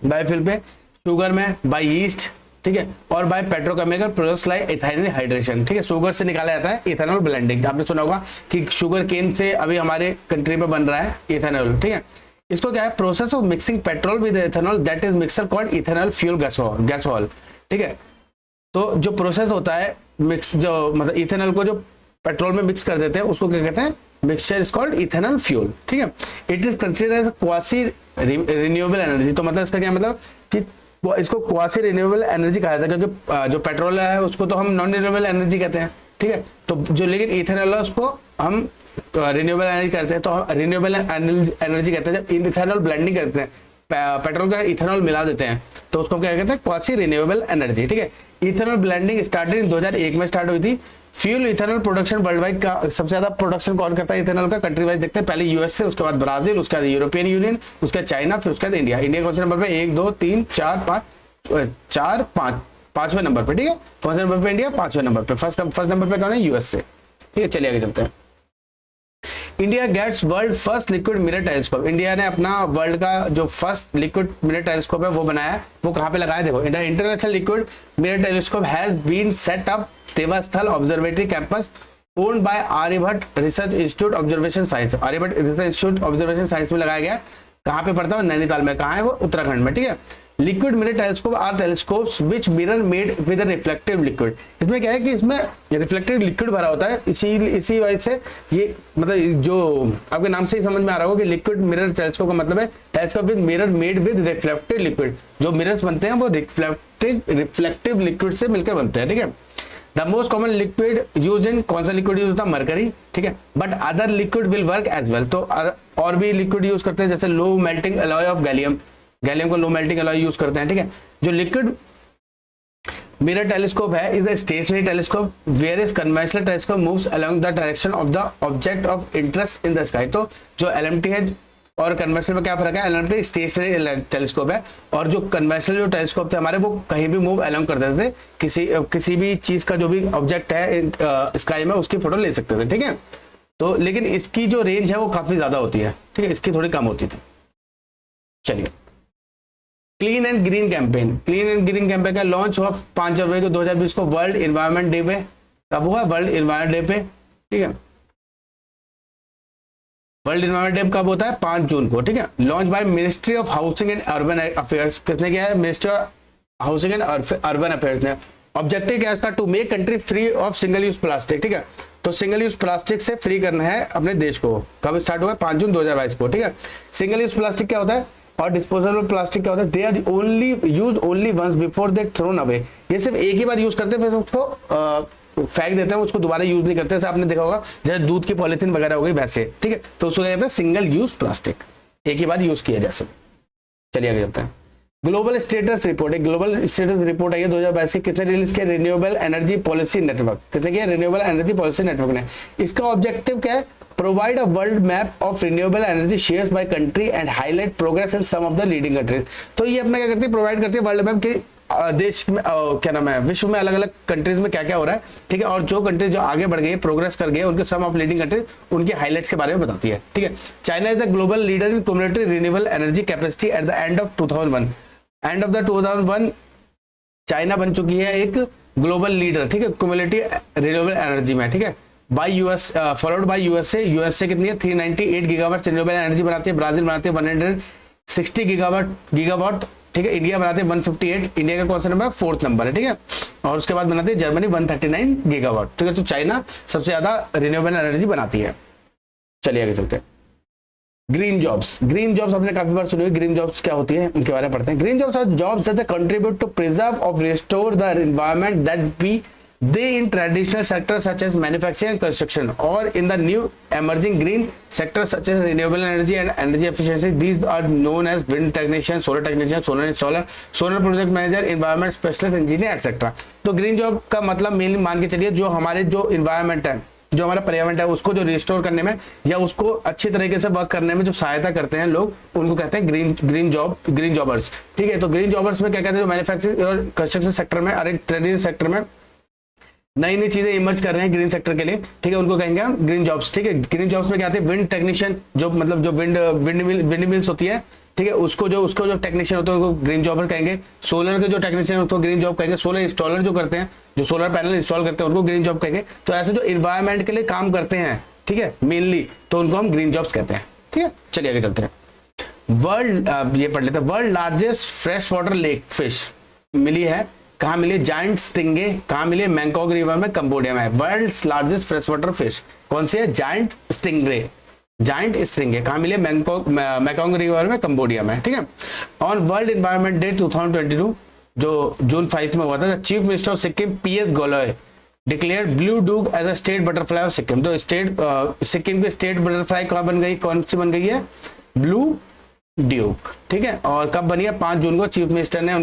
बायोफ्यूल पे, शुगर में, बाय यीस्ट, ठीक है, और by petrochemical products like ethyl hydration, ठीक है, शुगर से निकाला जाता है इथेनॉल ब्लेंडिंग। आपने सुना होगा कि शुगर केन से अभी हमारे कंट्री में बन रहा है इथेनॉल, ठीक है। इसको क्या है, process of mixing petrol with ethanol that is mixer called ethanol fuel gasohol, ठीक है। तो जो प्रोसेस होता है मिक्स, जो मतलब इथेनॉल को जो पेट्रोल में मिक्स कर देते हैं उसको क्या कहते हैं, mixture is called ethanol fuel, ठीक है। It is considered as quasi renewable energy, तो मतलब इसका क्या मतलब कि इसको क्वासी रिन्यूएबल एनर्जी कहा जाता है, क्योंकि जो पेट्रोल है उसको तो हम नॉन रिन्यूएबल एनर्जी कहते हैं, ठीक है। तो जो लेकिन इथेनॉल है उसको हम रिन्यूएबल एनर्जी करते हैं, तो रिन्यूएबल एनर्जी कहते हैं। जब इथेनॉल ब्लेंडिंग करते हैं, पेट्रोल का इथेनॉल मिला देते हैं, तो उसको क्या कहते हैं, क्वासी रिन्यूएबल एनर्जी, ठीक है। इथेनॉल ब्लेंडिंग स्टार्टेड इन 2001 में स्टार्ट हुई थी। Fuel ethanol production world wide का सबसे ज्यादा प्रोडक्शन कौन करता है इथेनॉल का, कंट्री वाइज देखते हैं, पहले यूएस से, उसके बाद ब्राजील, उसके बाद यूरोपियन यूनियन, उसके बाद चाइना, फिर उसके बाद इंडिया। इंडिया कौन से नंबर पे, 1 2 3 4 5 पांचवें नंबर पे, ठीक है। कौन से नंबर पे, इंडिया 5वें नंबर पे। फर्स्ट नंबर पे कौन है, यूएस से, ठीक है। चलिए आगे चलते हैं। India gets world first liquid mirror telescope, India ने अपना वर्ल्ड का जो फर्स्ट लिक्विड मिरर टेलीस्कोप है वो बनाया है। वो कहाँ पे लगाया, देखो, India international liquid mirror telescope has been set up Devasthal observatory campus owned by Aryabhatta research institute observation science, Aryabhatta research institute observation science में लगाया गया। कहाँ पे पड़ता है, नैनीताल में। कहाँ है वो, उत्तराखंड में, ठीक है। Liquid mirror telescope are telescopes which mirror made with reflective liquid, इसमें क्या है कि इसमें रिफ्लेक्टिव लिक्विड भरा होता है, इसी वजह से ये मतलब जो आपके नाम से ही समझ में आ रहा होगा कि लिक्विड मिरर टेलीस्कोप का मतलब है telescope with mirror made with reflective liquid. जो मिरर्स बनते हैं वो रिफ्लेक्टिव लिक्विड से मिलकर बनते हैं, ठीक है। The most common liquid use in, कौन सा लिक्विड यूज होता है, मरकरी, ठीक है। But other liquid will work as well, तो और भी लिक्विड यूज करते हैं, जैसे low melting alloy of gallium, gallium को लो मेल्टिंग अलॉय यूज करते हैं, ठीक है। जो लिक्विड मिरर टेलीस्कोप है is a stationary telescope where is conventional telescope moves along the direction of the object of interest in the sky. तो जो LMT है और कन्वेंशनल में क्या फर्क है, एलएमटी स्टेशनरी टेलीस्कोप है और जो कन्वेंशनल जो टेलीस्कोप थे हमारे वो कहीं भी मूव अलोंग कर देते थे, किसी भी चीज का जो भी ऑब्जेक्ट है स्काई में उसकी फोटो ले सकते थे, ठीक है। तो लेकिन इसकी जो रेंज है वो काफी ज्यादा होती है, ठीक है, इसकी थोड़ी कम होती थी। चलिए, clean and green campaign, clean and green campaign का लॉन्च हुआ 5 जनवरी को 2020 को वर्ल्ड एनवायरनमेंट डे पे। कब हुआ, वर्ल्ड एनवायरनमेंट डे पे, ठीक है। वर्ल्ड एनवायरनमेंट डे कब होता है, 5 जून को, ठीक है। Launch by ministry of housing and urban affairs, किसने किया है, ministry of housing and urban affairs ने। ऑब्जेक्टिव क्या है इसका, to make country free of single use plastic, ठीक है। तो सिंगल यूज प्लास्टिक से फ्री करना है अपने देश को। कब स्टार्ट हुआ, 5 जून 2022 को, ठीक है। सिंगल यूज प्लास्टिक क्या होता है और डिस्पोजेबल प्लास्टिक क्या होता है, they are only use only once before they thrown away, ये सिर्फ एक ही बार यूज करते हैं फिर उसको फेंक देते हैं, उसको दोबारा यूज नहीं करते। जैसे आपने देखा होगा जैसे दूध की पॉलिथीन वगैरह हो गई वैसे, ठीक है। तो उसको क्या कहते हैं, सिंगल यूज प्लास्टिक, एक ही बार यूज किया जा सकता। चलिए आगे चलते हैं। ग्लोबल स्टेटस रिपोर्ट, एक ग्लोबल स्टेटस रिपोर्ट आई है 2022 की, किसने रिलीज किया, रिन्यूएबल एनर्जी पॉलिसी नेटवर्क, किसने किया, रिन्यूएबल एनर्जी पॉलिसी नेटवर्क ने। इसका ऑब्जेक्टिव क्या है, provide a world map of renewable energy shares by country and highlight progress in some of the leading countries. तो ये अपना क्या करती है, प्रोवाइड करती है वर्ल्ड मैप के देश में क्या नाम है, विश्व में अलग अलग कंट्रीज में क्या क्या हो रहा है, ठीक है। और जो कंट्री जो आगे बढ़ गई, प्रोग्रेस कर गए, उनके सम ऑफ लीडिंग कंट्रीज, उनके हाईलाइट्स के बारे में बताती है, ठीक है। China is the global leader in community renewable energy capacity at the end of 2001, end of the 2001 China बन चुकी है एक ग्लोबल लीडर, ठीक है, कम्युनिटी रिन्यूएबल एनर्जी में, ठीक है। Bye US followed by USA, USA कितनी है, 398 गीगावाट रिन्यूएबल एनर्जी बनाती है। ब्राजील बनाती है 160 गीगावाट, ठीक है। इंडिया बनाते हैं 158, इंडिया का कौन सा नंबर है, 4th नंबर है, ठीक है। और उसके बाद बनाते हैं जर्मनी 139 गीगावाट, ठीक है। तो चाइना सबसे ज्यादा रिन्यूएबल एनर्जी बनाती है। चलिए आगे चलते हैं। ग्रीन जॉब्स, ग्रीन जॉब्स आपने काफी बार सुनी हुई, ग्रीन जॉब्स क्या होती है उनके बारे में पढ़ते हैं। Green jobs are jobs that contribute to preserve or restore the environment that be They in traditional sectors such as manufacturing and construction or in the new emerging green sectors such as renewable energy and energy efficiency. These are known as wind technician, solar technician, solar installer, solar project manager, environment specialist, engineer etc. तो green job का मतलब mainly मान के चलिए जो हमारे जो environment है, जो हमारा पर्यावरण है उसको जो रिस्टोर करने में या उसको अच्छी तरीके से वर्क करने में जो सहायता करते हैं लोग, उनको कहते हैं ग्रीन जॉबर्स। ठीक है, तो ग्रीन जॉबर्स में क्या कहते हैं, जो मैन्युफैक्चरिंग और कंस्ट्रक्शन सेक्टर में, अरे ट्रेडिशनल सेक्टर में नई नई चीजें इमर्ज कर रहे हैं ग्रीन सेक्टर के लिए। ठीक है, उनको कहेंगे हम ग्रीन जॉब्स। ठीक है, ग्रीन जॉब्स में क्या आते हैं, विंड टेक्नीशियन, जो मतलब जो विंड मिल्स होती है, ठीक है, उसको जो टेक्नीशियन होते हैं उनको ग्रीन जॉबर कहेंगे। सोलर के जो टेक्नीशियन उसको ग्रीन जॉब कहेंगे। सोलर इंस्टॉलर जो करते हैं, जो सोलर पैनल इंस्टॉल करते हैं उनको ग्रीन जॉब कहेंगे। तो ऐसे जो इन्वायरमेंट के लिए काम करते हैं, ठीक है, मेनली, तो उनको हम ग्रीन जॉब्स कहते हैं। ठीक है, चलिए आगे चलते हैं। वर्ल्ड ये पढ़ लेते हैं। World largest fresh water lake fish मिली है, कहाँ मिली है, जायंट स्टिंगे, कहाँ मिली है, मैंकॉक रिवर में, कंबोडिया में। World largest fresh water fish कौन सी है, जायंट स्टिंगरे, जायंट स्टिंगे, कहाँ मिले, मैंकॉक रिवर में, कंबोडिया में। ठीक है, ऑन वर्ल्ड एनवायरनमेंट डे 2022 जो जून 5 में हुआ था, chief minister of Sikkim PS Golay declare blue duke as a state butterfly of Sikkim. तो सिक्किम की स्टेट बटरफ्लाई कहाँ बन गई, कौन सी बन गई है, ब्लू ड्यूक। ठीक है, और कब बनी है, 5 जून को चीफ मिनिस्टर ने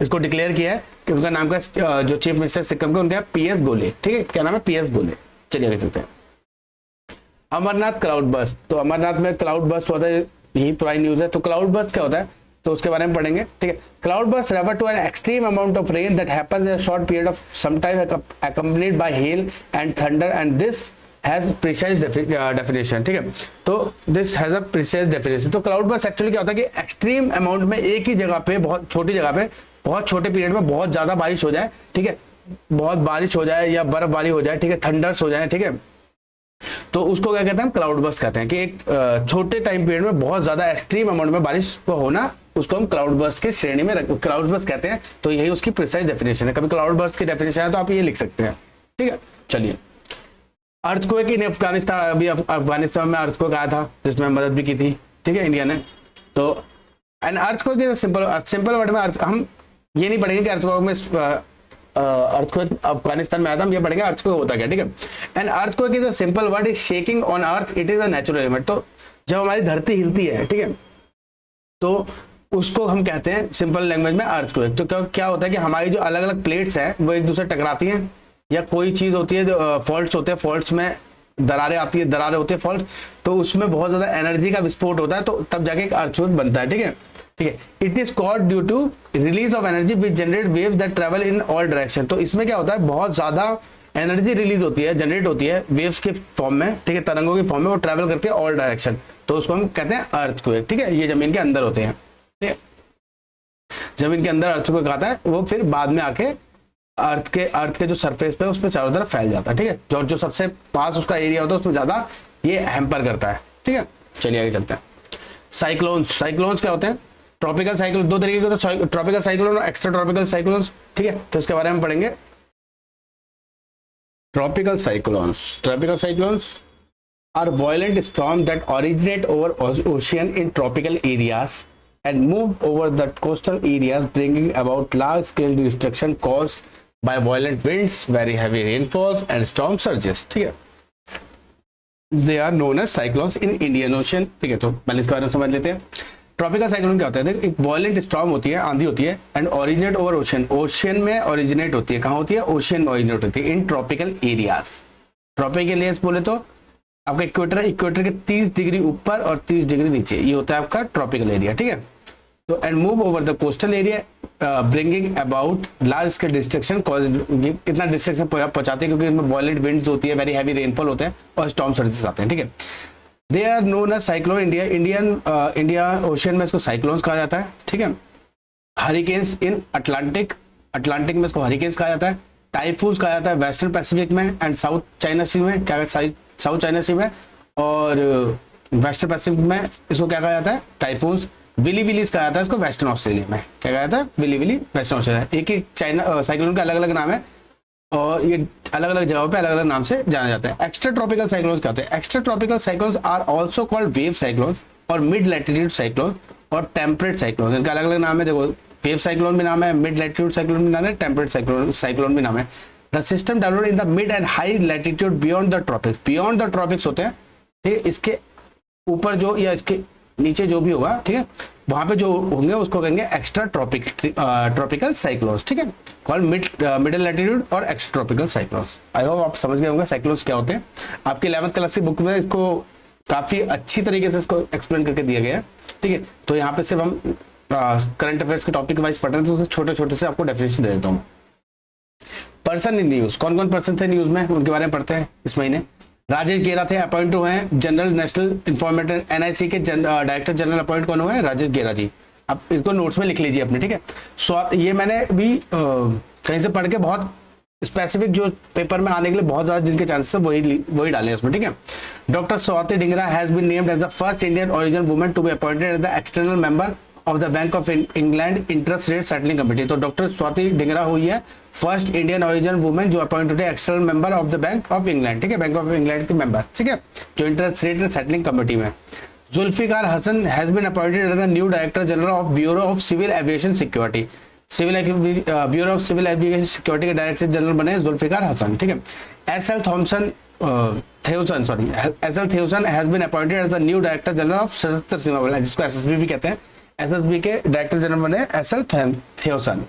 इसको डिक्लेयर किया है कि उनका नाम का जो चीफ मिनिस्टर सिक्किम का उनका PS गोले। ठीक है, क्या नाम है, PS गोले। चलिए आगे चलते हैं। अमरनाथ क्लाउड बर्स्ट, तो अमरनाथ में क्लाउड बर्स्ट होता है, यही पुरानी न्यूज है। तो क्लाउड बर्स्ट क्या होता है, तो उसके बारे में पढ़ेंगे। ठीक है, cloud burst refer to an extreme amount of rain that happens in a short period of some time accompanied by hail and thunder and this has precise definition। ठीक है, तो this has a precise definition। तो cloud burst actually क्या होता है कि extreme amount में एक ही जगह पे, बहुत छोटी जगह पे, बहुत छोटे पीरियड में बहुत ज्यादा बारिश हो जाए। ठीक है, बहुत बारिश हो जाए या बर्फबारी हो जाए, ठीक है, थंडर्स हो जाए। ठीक है, तो उसको क्या कहते हैं, हम क्लाउड बर्स्ट कहते हैं कि एक छोटे टाइम पीरियड में बहुत ज्यादा एक्सट्रीम अमाउंट में बारिश को होना, उसको हम क्लाउड बर्स्ट की श्रेणी में क्लाउड बर्स्ट कहते हैं। तो यही उसकी प्रिसाइज डेफिनेशन है। कभी क्लाउड बर्स्ट की डेफिनेशन है तो आप ये लिख सकते हैं। ठीक है, चलिए। अर्थक्वेक इन अफगानिस्तान, अभी अफगानिस्तान में अर्थक्वेक आया था जिसमें मदद भी की थी। ठीक है, इंडिया ने। तो an earthquake is simple word में हम ये नहीं पढ़ेंगे कि अर्थक्वेक में अर्थक्वेक अफगानिस्तान में आया था, हम ये पढ़ेंगे अर्थक्वेक होता क्या। ठीक है, and earthquake is a simple word, is shaking on earth, it is a natural element. तो जब हमारी धरती हिलती है, ठीक है, तो उसको हम कहते हैं सिंपल लैंग्वेज में अर्थक्वेक। तो क्या होता है कि हमारी जो अलग अलग प्लेट्स हैं वो एक दूसरे टकराती हैं, या कोई चीज होती है जो फॉल्ट्स होते हैं, फॉल्ट्स में दरारें आती है, दरारें होती है फॉल्ट, तो उसमें बहुत ज्यादा एनर्जी का विस्फोट होता है, तो तब जाके एक अर्थक्वेक बनता है। ठीक है, ठीक है, it is called due to release of energy which generate waves that travel in all direction. तो इसमें क्या होता है, बहुत ज्यादा एनर्जी रिलीज होती है, जनरेट होती है वेव्स के फॉर्म में, ठीक है, तरंगों के फॉर्म में, वो ट्रेवल करती है ऑल डायरेक्शन, तो उसको हम कहते हैं अर्थक्वेक। ठीक है, ये जमीन के अंदर होते हैं। ठीक है, जमीन के अंदर अर्थक्वेक आता है, वो फिर बाद में आके अर्थ के जो सरफेस पे उस पर चारों तरफ फैल जाता है। ठीक है, जो सबसे पास उसका एरिया होता है उसमें ज्यादा ये हैम्पर करता है। ठीक है, चलिए आगे चलते हैं। साइक्लोन्स क्या होते हैं, ट्रॉपिकल साइक्लोन, दो तरीके के होते हैं, ट्रॉपिकल साइक्लोन और एक्स्ट्रा ट्रॉपिकल साइक्लोन्स। ठीक है, तो इसके बारे में पढ़ेंगे। Tropical cyclones are violent storm that originate over ocean in tropical areas and move over the coastal areas, bringing about large-scale destruction caused by violent winds, very heavy rainfalls, and storm surges. ठीक है, they are known as cyclones in Indian Ocean. ठीक है, तो पहले इसके बारे में समझ लेते हैं। ट्रॉपिकल साइक्लोन क्या होता है, एक वायलेंट स्टॉर्म होती है, आंधी होती है, and originate over ocean, ocean में ओरिजिनेट होती है, कहाँ होती है, ओशियन में ओरिजिनेट होती है, इन ट्रॉपिकल एरियाज। ट्रॉपिकल एरियाज बोले तो आपका इक्वेटर, इक्वेटर के 30 डिग्री ऊपर और 30 डिग्री नीचे, ये होता है आपका ट्रॉपिकल एरिया। ठीक है, तो and move over the coastal area bringing about large scale destruction, इतना डिस्ट्रक्शन पहुंचाते हैं क्योंकि इसमें वायलेंट विंड्स होती है, वेरी हैवी रेनफॉल होते हैं और स्टॉर्म सर्जेस आते हैं। ठीक है, they are known as cyclone. India ocean में इसको साइक्लोन्स कहा जाता है। ठीक है, हरिकेन्स इन अटलांटिक में इसको हरिकेन्स कहा जाता है, टाइफून्स कहा जाता है वेस्टर्न पैसिफिक में एंड साउथ चाइना सी में, क्या साउथ चाइना सी में, और वेस्टर्न पैसिफिक में इसको क्या कहा जाता है, टाइफून्स। विली विलीज कहा जाता है इसको वेस्टर्न ऑस्ट्रेलिया में, क्या कहा जाता है, विली विली वेस्टर्न ऑस्ट्रेलिया। एक एक चाइना साइक्लोन का अलग अलग नाम है और ये अलग अलग जगहों पे अलग अलग नाम से जाना जाता है। एक्स्ट्रा ट्रॉपिकल साइक्लोन्स क्या होते हैं, extra tropical cyclones are also called wave cyclones और मिड लैटिट्यूड साइक्लोन और टेम्परेट साइक्लोन। इनका अलग अलग नाम है, देखो केप साइक्लोन भी नाम है, मिड लैटिट्यूड साइक्लोन भी नाम है, टेम्परेट साइक्लोन भी नाम है। The system developed in the mid and high latitude beyond the tropics, beyond the tropics होते हैं, ठीक है, इसके ऊपर जो या इसके नीचे जो भी होगा, ठीक है, वहां पे जो होंगे उसको कहेंगे एक्स्ट्रा ट्रॉपिकल साइक्लोन्स, ठीक है, कॉल्ड मिडिल लैटिट्यूड और extra tropical cyclones. I hope आप समझ गए होंगे साइक्लोन्स क्या होते हैं। आपकी 11th क्लास की बुक में इसको काफी अच्छी तरीके से इसको एक्सप्लेन करके दिया गया है, ठीक है। तो यहाँ पे सिर्फ हम करंट अफेयर्स के टॉपिक वाइज पढ़ रहे हैं, तो छोटे छोटे से आपको डेफिनेशन दे देता हूँ। पर्सन इन न्यूज, कौन कौन पर्सन थे न्यूज में, उनके बारे में पढ़ते हैं इस महीने। राजेश गेरा थे, अपॉइंट हुए हैं जनरल नेशनल इंफॉर्मेटर एनआईसी के डायरेक्टर जनरल अपॉइंट कौन हुए हैं, राजेश गेरा जी। अब इनको नोट्स में लिख लीजिए अपने, ठीक है। ये मैंने भी कहीं से पढ़ के बहुत स्पेसिफिक जो पेपर में आने के लिए बहुत ज्यादा जिनके चांसेस है वही डाले उसमें, ठीक है। Doctor Swati Dhingra has been named as the first Indian origin women to be appointed as the external member of the Bank of England interest rate settling committee. तो डॉक्टर स्वाति डिंगरा हुई है फर्स्ट इंडियन ओरिजिन वुमेन जो appointed है external member of the Bank of England, ठीक है, Bank of England के member, ठीक है, जो इंटरेस्ट रेट सेटलिंग कमेटी में। Zulfiqar Hasan has been appointed as the new director general of bureau of civil aviation security, bureau of civil aviation security के director general बने जुल्फिकार हसन, ठीक है। S L Thaosen has been appointed as the new director general of Sashastra Seema बल, जिसको SSB भी कहते हैं, SSB के डायरेक्टर जनरल बने एसएल थेउसन।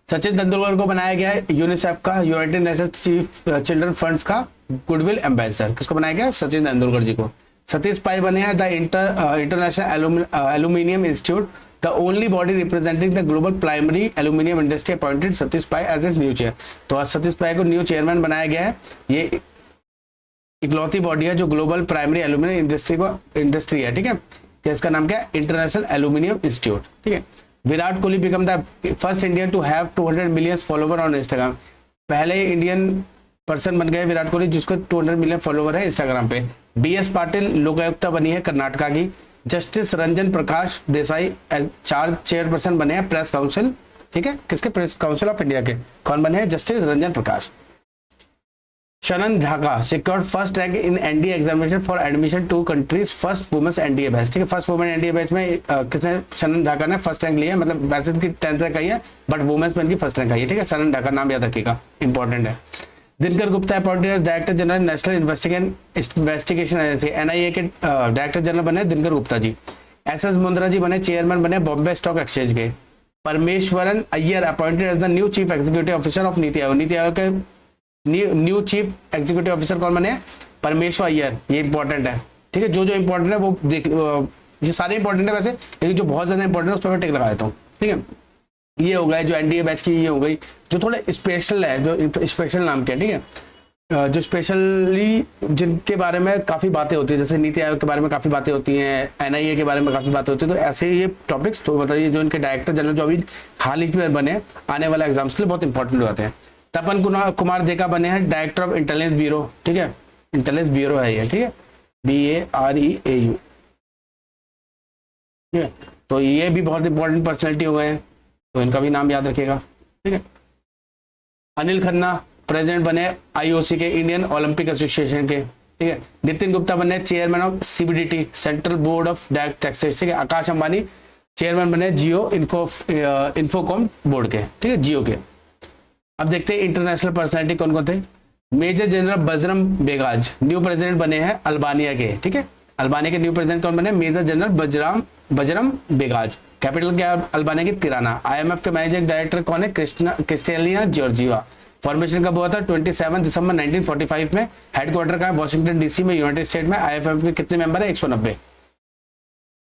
सचिन तेंदुलकर को बनाया गया है यूनिसेफ का, United Nations chief children funds का गुडविल एम्बेसडर। किसको बनाया गया, सचिन तेंदुलकर जी को। सतीश पाई बने हैं the international aluminium institute, the only body representing the global primary aluminium industry, appointed Satish Pai as a new chair. तो आज सतीश पाई को न्यू चेयरमैन बनाया गया है। ये इकलौती बॉडी है जो ग्लोबल प्राइमरी एल्यूमिनियम इंडस्ट्री है, ठीक है, इसका नाम क्या है, इंटरनेशनल एल्यूमिनियम इंस्टीट्यूट, ठीक है। Virat Kohli become the first Indian to have 200 million follower on Instagram, पहले इंडियन पर्सन बन गए विराट कोहली जिसको 200 मिलियन फॉलोवर है इंस्टाग्राम पे। बीएस पाटिल लोकायुक्ता बनी है कर्नाटका की। जस्टिस रंजन प्रकाश देसाई चेयरपर्सन बने हैं प्रेस काउंसिल, ठीक है, किसके, प्रेस काउंसिल ऑफ इंडिया के। कौन बने हैं, justice Ranjan Prakash. Shanan Dhaka secured first rank in NDA examination for admission to country's first women's NDA batch, ठीक है, फर्स्ट वुमेन एनडीए बैच में किसने, शनन ढाका ने फर्स्ट रैंक लिया है, मतलब वैसे की 10th रैंक आई है बट वुमेन्स में इनकी फर्स्ट रैंक आई है, ठीक है। शनन ढाका नाम याद रखिएगा, इंपॉर्टेंट है। Dinkar Gupta appointed as director general national investigation agency, NIA के डायरेक्टर जनरल बने दिनकर गुप्ता जी। एसएस मुंद्रा जी बने चेयरमैन बने बॉम्बे स्टॉक एक्सचेंज के। Parameswaran Iyer appointed as the new chief executive officer of NITI Aayog, NITI Aayog के न्यू चीफ एग्जीक्यूटिव ऑफिसर कौन बने, परमेश्वर अय्यर, ये इंपॉर्टेंट है, ठीक है। जो इंपॉर्टेंट है वो देख, ये सारे इंपॉर्टेंट है वैसे, लेकिन जो बहुत ज्यादा इंपॉर्टेंट है उस पर मैं टिक लगा देता हूँ, ठीक है। ये हो गया जो एनडीए बैच की, ये हो गई जो थोड़े स्पेशल है, जो स्पेशल नाम के, ठीक है, जो स्पेशली जिनके बारे में काफी बातें होती है, जैसे नीति आयोग के बारे में काफी बातें होती हैं, एनआईए के बारे में काफी बातें होती है, तो ऐसे ये टॉपिक्स तो बताइए जो इनके डायरेक्टर जनरल जो अभी हाल ही में बने आने वाले एग्जाम्स के लिए बहुत इंपॉर्टेंट हो जाते हैं। तपन कुमार देका बने हैं डायरेक्टर ऑफ इंटेलिजेंस ब्यूरो, ठीक है, इंटेलिजेंस ब्यूरो है ये, ठीक है, BAREAU, ठीक है। तो ये भी बहुत इंपॉर्टेंट पर्सनैलिटी हो गए हैं, तो इनका भी नाम याद रखिएगा, ठीक है। अनिल खन्ना प्रेसिडेंट बने IOC के, इंडियन ओलंपिक एसोसिएशन के, ठीक है। नितिन गुप्ता बने chairman of CBDT, central board of direct taxes, ठीक है। आकाश अंबानी चेयरमैन बने जियो इन्फोकॉम बोर्ड के, ठीक है, जियो के। अब देखते हैं इंटरनेशनल पर्सनैलिटी कौन कौन थे। मेजर जनरल बजरम बेगाज न्यू प्रेसिडेंट बने हैं अल्बानिया के, ठीक है, अल्बानिया के न्यू प्रेसिडेंट कौन बने, मेजर जनरल बजरम बेगाज। कैपिटल क्या है अल्बानिया की, तिराना। IMF के मैनेजिंग डायरेक्टर कौन है, क्रिस्टेलिना जॉर्जिवा। फॉर्मेशन कब हुआ था, 27 दिसंबर 1945 में। हेडक्वार्टर का है वॉशिंगटन DC में, यूनाइटेड स्टेट में। IMF के कितने मेंबर है, 190।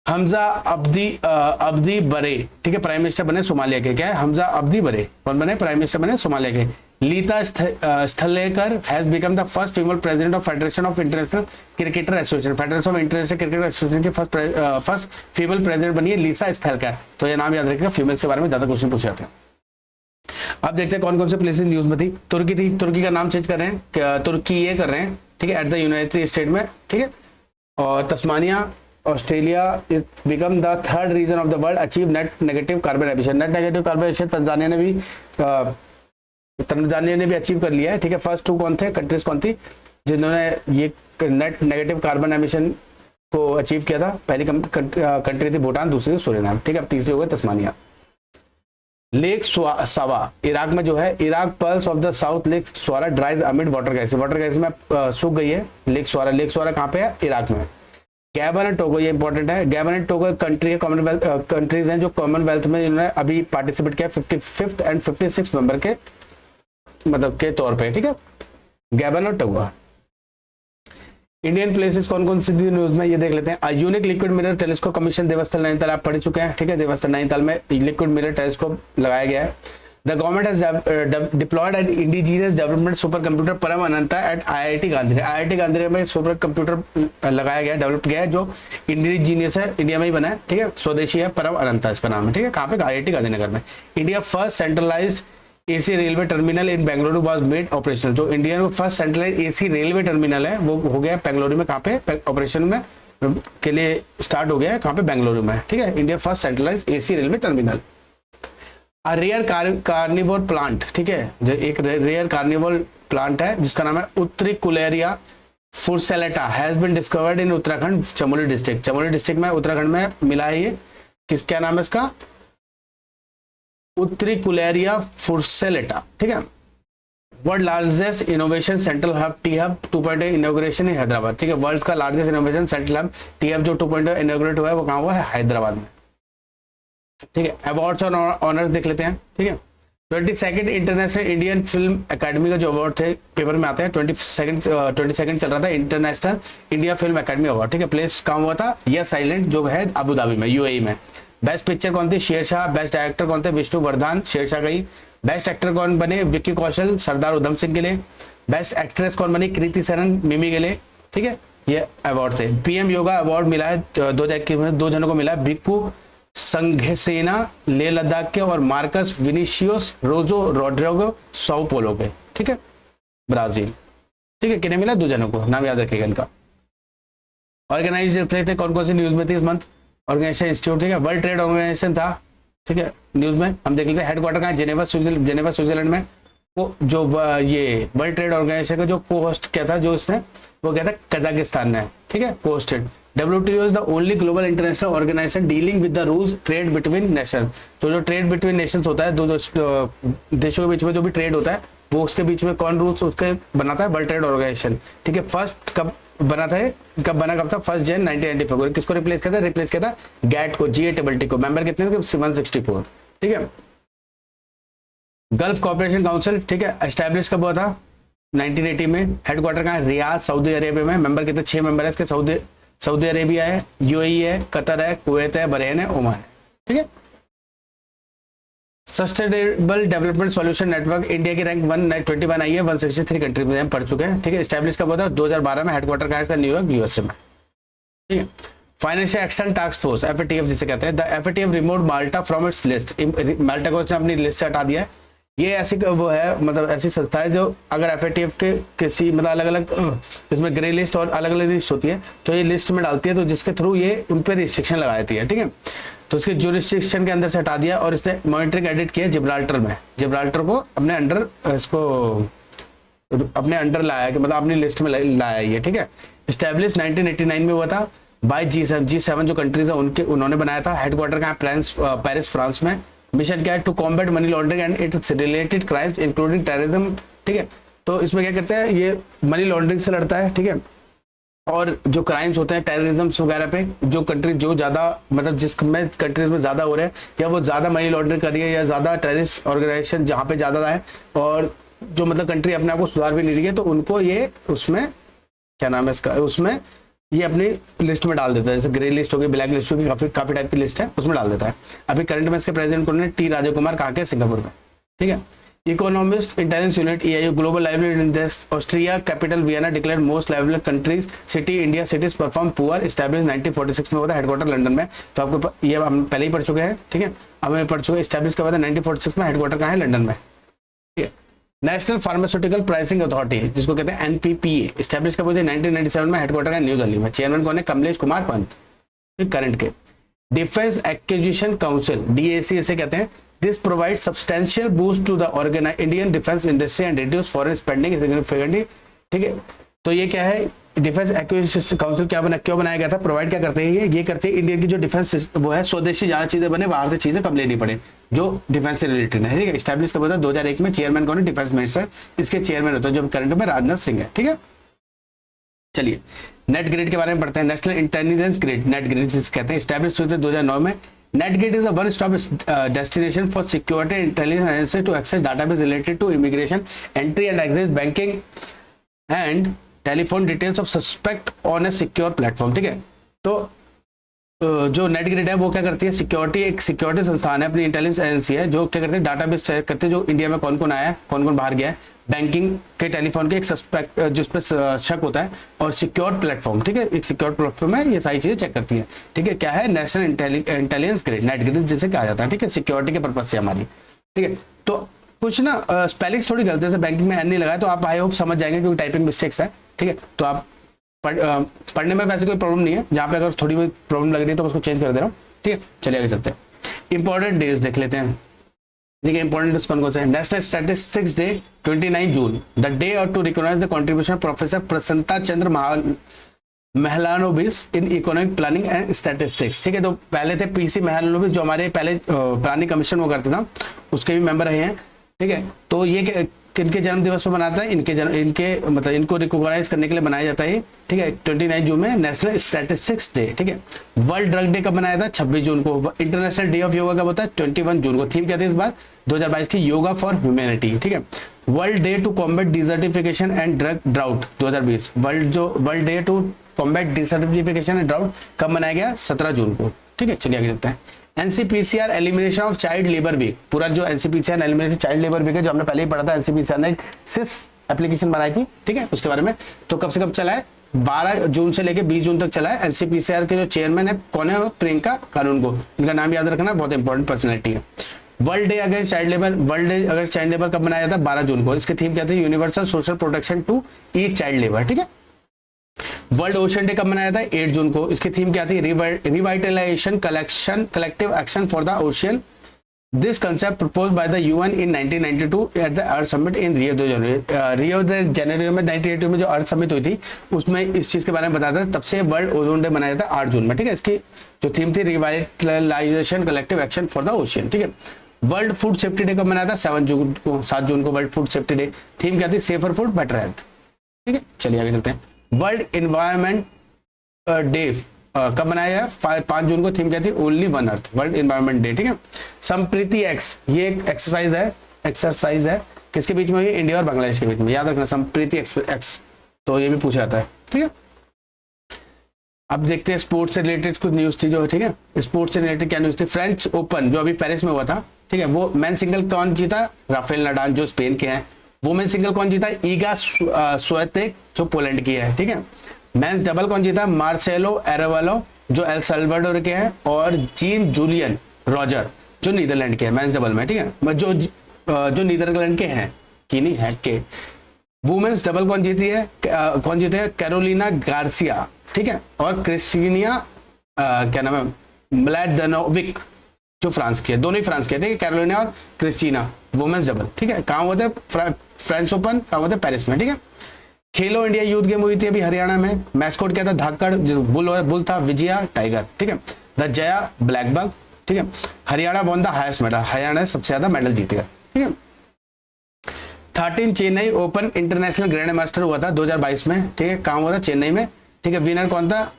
हमजा अब्दी बरे, ठीक है, प्राइम मिनिस्टर बने सोमालिया के। क्या है, हमजा अब्दी बरे कौन बने, प्राइम मिनिस्टर बने सोमालिया के। Lisa Sthalekar has become the first female president of federation of international cricketer association, federation of international cricketer association की फर्स्ट फीमेल प्रेसिडेंट बनी है लीसा स्थलेकर। तो ये नाम याद रखिएगा, फीमेल्स के बारे में ज्यादा क्वेश्चन पूछे जाते हैं। अब देखते हैं कौन कौन से प्लेसेस न्यूज में थी। तुर्की थी, तुर्की का नाम चेंज कर रहे हैं, तुर्की ये कर रहे हैं, ठीक है, एट द यूनाइटेड स्टेट में, ठीक है। और Tasmania Australia is become the third region of the world achieve net negative carbon emission. Net negative carbon emission Tanzania ने भी अचीव कर लिया है, ठीक है। फर्स्ट 2 कौन थे, कंट्रीज कौन थी जिन्होंने ये नेट नेगेटिव कार्बन एमिशन को अचीव किया था। पहली कंट्री थी भूटान, दूसरी सूरीनाम, ठीक है। अब तीसरी हो गई तस्मानिया। लेक सावा इराक में जो है, Iraq pearls of the south lake Swara ड्राइज amid water gas में सूख गई है लेक स्वारा कहाँ पे है, इराक में। गैबन एंड टोगो, ये इंपॉर्टेंट है, गैबन एंड टोगो कंट्री है, कॉमनवेल्थ कंट्रीज हैं जो कॉमनवेल्थ में इन्होंने अभी पार्टिसिपेट किया 55th एंड 56th नंबर के मतलब के तौर पे, ठीक है, गैबन और टोगो। इंडियन प्लेसेस कौन कौन सी न्यूज में ये देख लेते हैं। Unique liquid mirror telescope commission Devasthal Nainital, आप पढ़ चुके हैं, ठीक है, देवस्थल नैनीताल में लिक्विड मिरर टेलीस्कोप लगाया गया है। The government has deployed an indigenous development super computer Param Ananta at IIT Gandhi. IIT Gandhi में सुपर कंप्यूटर लगाया गया, डेवलप किया है, जो इंडिजीनियस है, इंडिया में ही बना है, ठीक है, स्वदेशी है, परम अनंता इसका नाम है, ठीक है, कहाँ पे, IIT गांधीनगर में। India first centralised AC railway terminal in Bengaluru was made operational, जो इंडिया में first centralise AC railway terminal है वो हो गया बेंगलुरु में, कहाँ पे, ऑपरेशन में के लिए स्टार्ट हो गया है, कहाँ पे, बेंगलुरु में, ठीक है, India first centralise AC railway terminal. Rare carnivore plant, ठीक है, जो एक रेयर कार्निवोर प्लांट है जिसका नाम है Utricularia furcellata has been discovered in Uttarakhand Chamoli district. Chamoli district में उत्तराखंड में मिला है ये, क्या नाम है इसका, उट्रिकुलेरिया फुर्सेलेटा, ठीक है। World largest innovation central hub T hub 2.0 inauguration in Hyderabad, ठीक है, वर्ल्ड का largest innovation central hub T hub जो 2.0 इनॉग्रेट हुआ है वो कहाँ हुआ है, हैदराबाद में, ठीक है। अवार्ड्स और ऑनर्स देख लेते हैं, ठीक है। 22nd international Indian film academy का जो अवार्ड थे पेपर में आते हैं, 22nd चल रहा था international India film academy award, ठीक है, प्लेस कहाँ हुआ था, यस आइलैंड जो है अबू धाबी में, UAE में। बेस्ट पिक्चर कौन थी, शेरशाह। बेस्ट डायरेक्टर कौन थे, विष्णुवर्धन, शेरशाह गई। बेस्ट एक्टर कौन बने, विक्की कौशल, सरदार उधम सिंह के लिए। बेस्ट एक्ट्रेस कौन बनी, कृति सरन, मिमी के लिए, ठीक है, ये अवार्ड थे। PM योगा अवार्ड मिला है 2021 में, 2 जनों को मिला है, भिक्कू संघसेना लेह लद्दाख के और मार्कस विनिशियोस रोजो रोड्रिगो साओ पोलो के, ठीक है, ब्राजील, ठीक है, किन्हें मिला, 2 जनों को, नाम याद रखिएगा इनका। ऑर्गेनाइज देख लेते कौन कौन सी न्यूज में थी इस मंथ। ऑर्गेनाइजेशन इंस्टीट्यूट, ठीक है, वर्ल्ड ट्रेड ऑर्गेनाइजेशन था, ठीक है, न्यूज में हम देख लेते हैं। हेडक्वार्टर कहाँ है, जेनेवा स्विट्जरलैंड में। वो जो ये वर्ल्ड ट्रेड ऑर्गेनाइजेशन का जो को होस्ट क्या था, जो इसने वो क्या था, कजाकिस्तान ने, ठीक है, को hosted. WTO is the only global international organisation dealing with the rules trade between nation. तो जो ट्रेड बिटवीन नेशंस होता है, दो देशों के बीच में जो भी ट्रेड होता है वो उसके बीच में कौन रूल्स उसके बनाता है, वर्ल्ड ट्रेड ऑर्गेनाइजेशन, ठीक है। फर्स्ट कब बना था, कब था, 1 जनवरी 1994। किसको रिप्लेस किया था, गैट को, GATT को। मेंबर कितने थे, 164, ठीक है। गल्फ कॉर्पोरेशन काउंसिल, ठीक है, एस्टैब्लिश कब हुआ था, 1980 में। हेडक्वार्टर कहाँ है, रियाद सऊदी अरेबिया में। मेंबर कितने, 6 मेंबर है इसके, सऊदी अरेबिया है, UAE है, कतर है, कुवैत है, बहरीन है, ओमान है, ठीक है। Sustainable development solution network India की रैंक 121 आई है, 163 कंट्री में हम पढ़ चुके हैं, ठीक है। एस्टैब्लिश कब हुआ था, 2012 में। हेडक्वार्टर का है इसका न्यूयॉर्क, USA में, ठीक है। Financial action task force, FATF जिसे कहते हैं, the FATF removed Malta from its list. Malta को उसने अपनी लिस्ट से हटा दिया है। ये ऐसी वो है, मतलब ऐसी संस्था है जो अगर FATF के किसी मतलब अलग अलग इसमें ग्रे लिस्ट और अलग अलग लिस्ट होती है, तो ये लिस्ट में डालती है, तो जिसके थ्रू ये उन पर रिस्ट्रिक्शन लगा देती है, ठीक है। तो इसके जुरिस्डिक्शन के अंदर से हटा दिया और इसने मॉनिटरिंग एडिट किया जिब्राल्टर में। जिब्राल्टर को अपने अंडर, इसको अपने अंडर लाया कि मतलब अपनी लिस्ट में लाया ये, ठीक है। एस्टैब्लिश 1989 में हुआ था बाय G7 जो कंट्रीज है उन्होंने बनाया था। हेडक्वार्टर का पेरिस फ्रांस में। मिशन क्या है, to combat money laundering and its related crimes including terrorism, ठीक है। तो इसमें क्या करते हैं, ये मनी लॉन्ड्रिंग से लड़ता है, ठीक है, और जो क्राइम्स होते हैं टेररिज्म वगैरह पे, जो कंट्रीज जो ज्यादा मतलब जिसमें कंट्रीज में ज्यादा हो रहे हैं या वो ज्यादा मनी लॉन्ड्रिंग कर रही है या ज्यादा टेररिस्ट ऑर्गेनाइजेशन जहाँ पे ज्यादा है और जो मतलब कंट्री अपने आप को सुधार भी नहीं रही है, तो उनको ये उसमें क्या नाम है इसका, उसमें ये अपनी लिस्ट में डाल देता है। जैसे ग्रे लिस्ट होगी, ब्लैक लिस्ट होगी, काफी टाइप की लिस्ट है, उसमें डाल देता है। अभी करंट में इसके प्रेसिडेंट कौन है, T राजकुमार, कहाँ के, सिंगापुर में, ठीक है। Economist intelligence unit EIU global livelihood index, Austria capital Vienna declare most lively countries city India cities perform poor, establish 1946 में होता है, हेडक्वार्टर लंदन में। तो आपको ये हम पहले ही पढ़ चुके हैं, ठीक है, हमें पढ़ चुके हैं। एस्टैब्लिश कब हुआ था, 1946 में, हेडक्वार्टर कहाँ है, लंदन में, ठीक है। नेशनल फार्मास्यूटिकल प्राइसिंग अथॉरिटी जिसको कहते हैं NPPA, एस्टैब्लिश कब हुई थी, 1997 में, हेडक्वार्टर है न्यू दिल्ली में। चेयरमैन कौन है, कमलेश कुमार पंत, करंट के। डिफेंस एक्विजिशन काउंसिल DAC इसे कहते हैं। This provide substantial boost to the Indian defence industry and reduce foreign spending significantly, ठीक है। तो ये क्या है, डिफेंस एक्विजिशन काउंसिल क्यों बनाया गया था, प्रोवाइड क्या करते हैं ये करते हैं इंडिया की जो डिफेंस वो है स्वदेशी ज्यादा चीजें बने, बाहर से चीजें कम लेनी पड़े जो डिफेंस से रिलेटेड है, ठीक है। स्टैब्लिश कब होता है 2001 में। चेयरमैन कौन है, डिफेंस मिनिस्टर, इसके चेयरमैन होता है जो करंट में राजनाथ सिंह है, ठीक है। चलिए नेट ग्रिड के बारे में पढ़ते हैं। National intelligence grid, net grid जिसे कहते हैं, स्टैब्लिश हुए थे 2009 में। Net grid is a one stop destination for security intelligence to access database related to immigration, entry and exit, banking and telephone details of suspect on a secure platform, ठीक है। तो जो नेट ग्रिड है वो क्या करती है, security, एक सिक्योरिटी संस्थान है, अपनी इंटेलिजेंस एजेंसी है जो क्या करते हैं डाटाबेस चेक करते हैं जो इंडिया में कौन कौन आया है, कौन कौन बाहर गया है, बैंकिंग के, टेलीफोन के, एक सस्पेक्ट जिस पर शक होता है, और सिक्योर प्लेटफॉर्म, ठीक है। एक सिक्योर प्लेटफॉर्म है, ये सारी चीजें चेक करती है, ठीक है। क्या है, national intelligence grid, net grid जिसे कहा जाता है, ठीक है, सिक्योरिटी के पर्पज से हमारी, ठीक है। तो कुछ ना स्पेलिंग्स थोड़ी गलती से बैंकिंग में एन नहीं लगाए तो आप आई होप समझ जाएंगे क्योंकि टाइपिंग मिस्टेक्स है, ठीक है। तो आप पढ़ने में वैसे कोई प्रॉब्लम नहीं है, जहाँ पे अगर थोड़ी बहुत प्रॉब्लम लग रही है तो उसको चेंज कर दे रहा हूँ, ठीक है। चलिए आगे चलते हैं। इंपॉर्टेंट डेज देख लेते हैं, देखिए इंपॉर्टेंट डेज कौन कौन से हैं। National statistics day 29 June, the day और to recognize the contribution of professor Prasanta Chandra Mahalanobis in economic planning and statistics, ठीक है। तो पहले थे पीसी महलानोबिस जो हमारे पहले प्लानिंग कमीशन वो करते था, उसके भी मेंबर रहे हैं, ठीक है। तो ये किनके जन्म दिवस पर बनाता है, इनके मतलब इनको रिकॉग्नाइज करने के लिए बनाया जाता है, ठीक है। 29 जून में नेशनल स्टैटिस्टिक्स डे, ठीक है। वर्ल्ड ड्रग डे कब बनाया था, 26 जून को। इंटरनेशनल डे ऑफ योगा कब होता है, 21 जून को। थीम क्या थी इस बार 2022 की, योगा फॉर ह्यूमैनिटी, ठीक है। World day to combat desertification and drug drought 2020, world day to combat desertification and drought कब मनाया गया, 17 जून को, ठीक है। चलिए आगे चलते हैं। NCPCR elimination of child labour week, पूरा जो NCPCR elimination child labour week है जो हमने पहले ही पढ़ा था, एनसीपीसीआर ने सिस एप्लीकेशन बनाई थी, ठीक है, उसके बारे में। तो कब से कब चला है, 12 जून से लेकर 20 जून तक चला है। एनसीपीसीआर के जो चेयरमैन है कौन है, प्रियंका कानूनगो, इनका नाम याद रखना, बहुत इंपॉर्टेंट पर्सनैलिटी है। World day against child labour, world day against child labour कब मनाया जाता है, 12 जून को। इसकी थीम क्या थी, universal social protection to each child labour, ठीक है। वर्ल्ड ओशन डे कब मनाया था, 8 जून को। इसकी थीम क्या थी, revitalisation collective action for the ocean, this concept proposed by the UN in 1992 at the earth summit in Rio they Janeiro में 1982 में जो अर्थ समिट हुई थी उसमें इस चीज के बारे में बताया था। तब से वर्ल्ड ओजोन डे मनाया था 8 जून में, ठीक है। इसकी जो थीम थी revitalisation collective action for the ocean, ठीक है। वर्ल्ड फूड सेफ्टी डे कब मनाया था, 7 जून को, 7 जून को world food safety day. Theme क्या थी, सेफर फूड बेटर हेल्थ, ठीक है। चलिए आगे चलते हैं। वर्ल्ड इन्वायरमेंट डे कब मनाया है, 5 जून को। थीम क्या थी, only one earth, world environment day, ठीक है। संप्रीति एक्स, ये एक एक्सरसाइज है किसके बीच में, ये इंडिया और बांग्लादेश के बीच में, याद रखना संप्रीति एक्स, तो ये भी पूछा जाता है, ठीक है। अब देखते हैं स्पोर्ट्स से रिलेटेड कुछ न्यूज थी जो, ठीक है। स्पोर्ट्स से रिलेटेड क्या न्यूज थी, फ्रेंच ओपन जो अभी पेरिस में हुआ था, ठीक है, वो मेन सिंगल कौन जीता, राफेल नडाल जो स्पेन के हैं। वुमेन सिंगल कौन जीता, ईगा स्विएतेक जो पोलैंड की है, ठीक है। मेंस डबल कौन जीता, मार्सेलो एरेवालो जो एल साल्वाडोर के हैं, और जीन जूलियन रॉजर जो नीदरलैंड के हैं, मेंस डबल में, ठीक है, जो नीदरलैंड के हैं, की नहीं है के। वुमेन्स डबल कौन जीती है, कौन जीते हैं, कैरोलिना गार्सिया, ठीक है, और क्रिस्टीनिया क्या नाम है, म्लादेनोविक जो फ्रांस की है, दोनों ही फ्रांस के, ठीक है, कैरोलिना और क्रिस्टीना, वुमेन्स डबल, ठीक है। कहाँ होते हैं, फ्रेंच ओपन कहाँ होते हैं, पेरिस में, ठीक है। खेलो इंडिया यूथ गेम हुई थी अभी हरियाणा में, मैस्कोट क्या था, धाकड़, जो बुल था विजया टाइगर, ठीक है, द जया ब्लैक बग, ठीक है। Haryana won the highest medal, Haryana ने सबसे ज्यादा मेडल जीतेगा, ठीक है। 13 Chennai open international grand master हुआ था 2022 में, ठीक है, कहाँ हुआ था, चेन्नई में, ठीक है। विनर कौन था,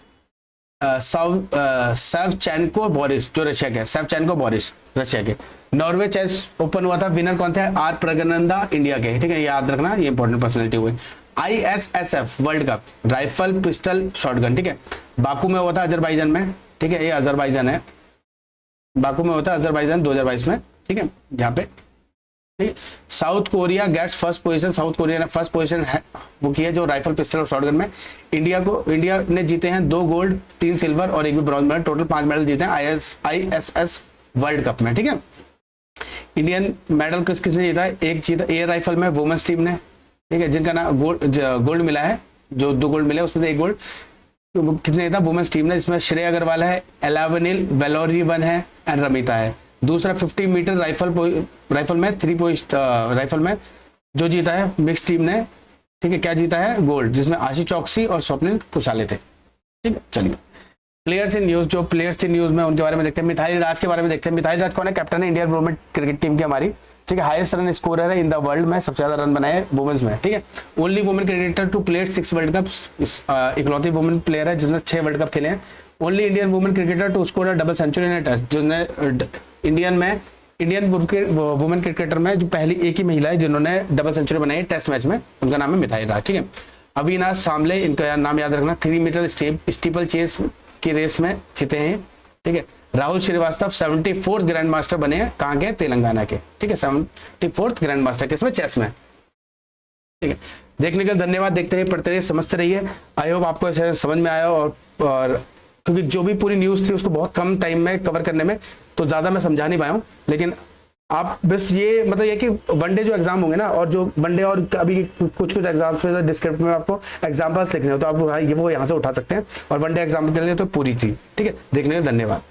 सेवचेंको बोरिस जो रशिया के, सेवचेंको बोरिस रशिया के। नॉर्वे चेस ओपन हुआ था, विनर कौन थे, आर प्रगनंदा इंडिया के, ठीक है, याद रखना, ये इंपॉर्टेंट पर्सनैलिटी हुई। ISSF world cup rifle pistol shotgun, ठीक है, बाकू में हुआ था अजरबैजान में, ठीक है, ये अजरबैजान है, बाकू में होता है अजरबैजान 2022 में, ठीक है, यहाँ पे, ठीक। South Korea gets first position, South Korea ने फर्स्ट पोजीशन वो की है जो राइफल पिस्टल और शॉटगन में। इंडिया ने जीते हैं 2 गोल्ड 3 सिल्वर और 1 भी ब्रॉन्ज मेडल, टोटल 5 मेडल जीते हैं ISS वर्ल्ड कप में, ठीक है। इंडियन मेडल किसने जीता है, एक जीता एयर राइफल में वुमेन्स टीम ने, ठीक है, जिनका नाम गोल्ड मिला है, जो 2 गोल्ड मिले उसमें से 1 गोल्ड कितने था, वुमेन्स टीम ने, इसमें श्रेया अग्रवाल है, एलावनिल वेलोरिवन है एंड रमिता है। दूसरा 50 मीटर राइफल में 3 पोस्ट राइफल में जो जीता है मिक्स टीम ने, ठीक है, क्या जीता है, गोल्ड, जिसमें आशीष चौकसी और स्वप्निल कुशाले थे। ठीक है, चलिए प्लेयर्स इन न्यूज, जो प्लेयर्स इन न्यूज में उनके बारे में देखते हैं। मिथाली राज के बारे में देखते हैं। मिथाली राज कौन है, कैप्टन है इंडियन वुमेन क्रिकेट टीम की हमारी। ठीक है, हाईएस्ट रन स्कोरर है इन द वर्ल्ड में, सबसे ज्यादा रन बनाए वुमेन्स में। ठीक है, only women cricketer to play 6 world cup, इकलौती वुमेन प्लेयर है जिसने 6 वर्ल्ड कप खेले हैं। Only Indian women cricketer to score a double century in test, जिसने इंडियन वुमेन क्रिकेटर में जो पहली एक ही महिला है जिन्होंने डबल सेंचुरी बनाई है टेस्ट मैच में, उनका नाम है मिथाली राज। ठीक है, अविनाश सामले, इनका नाम याद रखना, 3 मीटर स्टीपल चेस की रेस में जीते हैं। ठीक है, Rahul Srivastava 74th grand master बने हैं, कहाँ के, तेलंगाना के। ठीक है, 74th ग्रैंड मास्टर किसमें, चेस में। ठीक है, देखने के लिए धन्यवाद, देखते रहिए, पढ़ते रहिए, समझते रहिए। आई होप आपको ऐसे समझ में आया, और क्योंकि जो भी पूरी न्यूज थी उसको बहुत कम टाइम में कवर करने में, तो ज्यादा मैं समझा नहीं पाया हूँ। लेकिन आप बस ये मतलब ये कि वनडे जो एग्जाम होंगे ना, और जो वनडे और अभी कुछ एग्जाम्स में डिस्क्रिप्शन में आपको एग्जाम्पल्स लिखने हो, तो आप वो यहाँ से उठा सकते हैं, और वनडे एग्जाम के लिए तो पूरी थी। ठीक है, देखने के लिए धन्यवाद।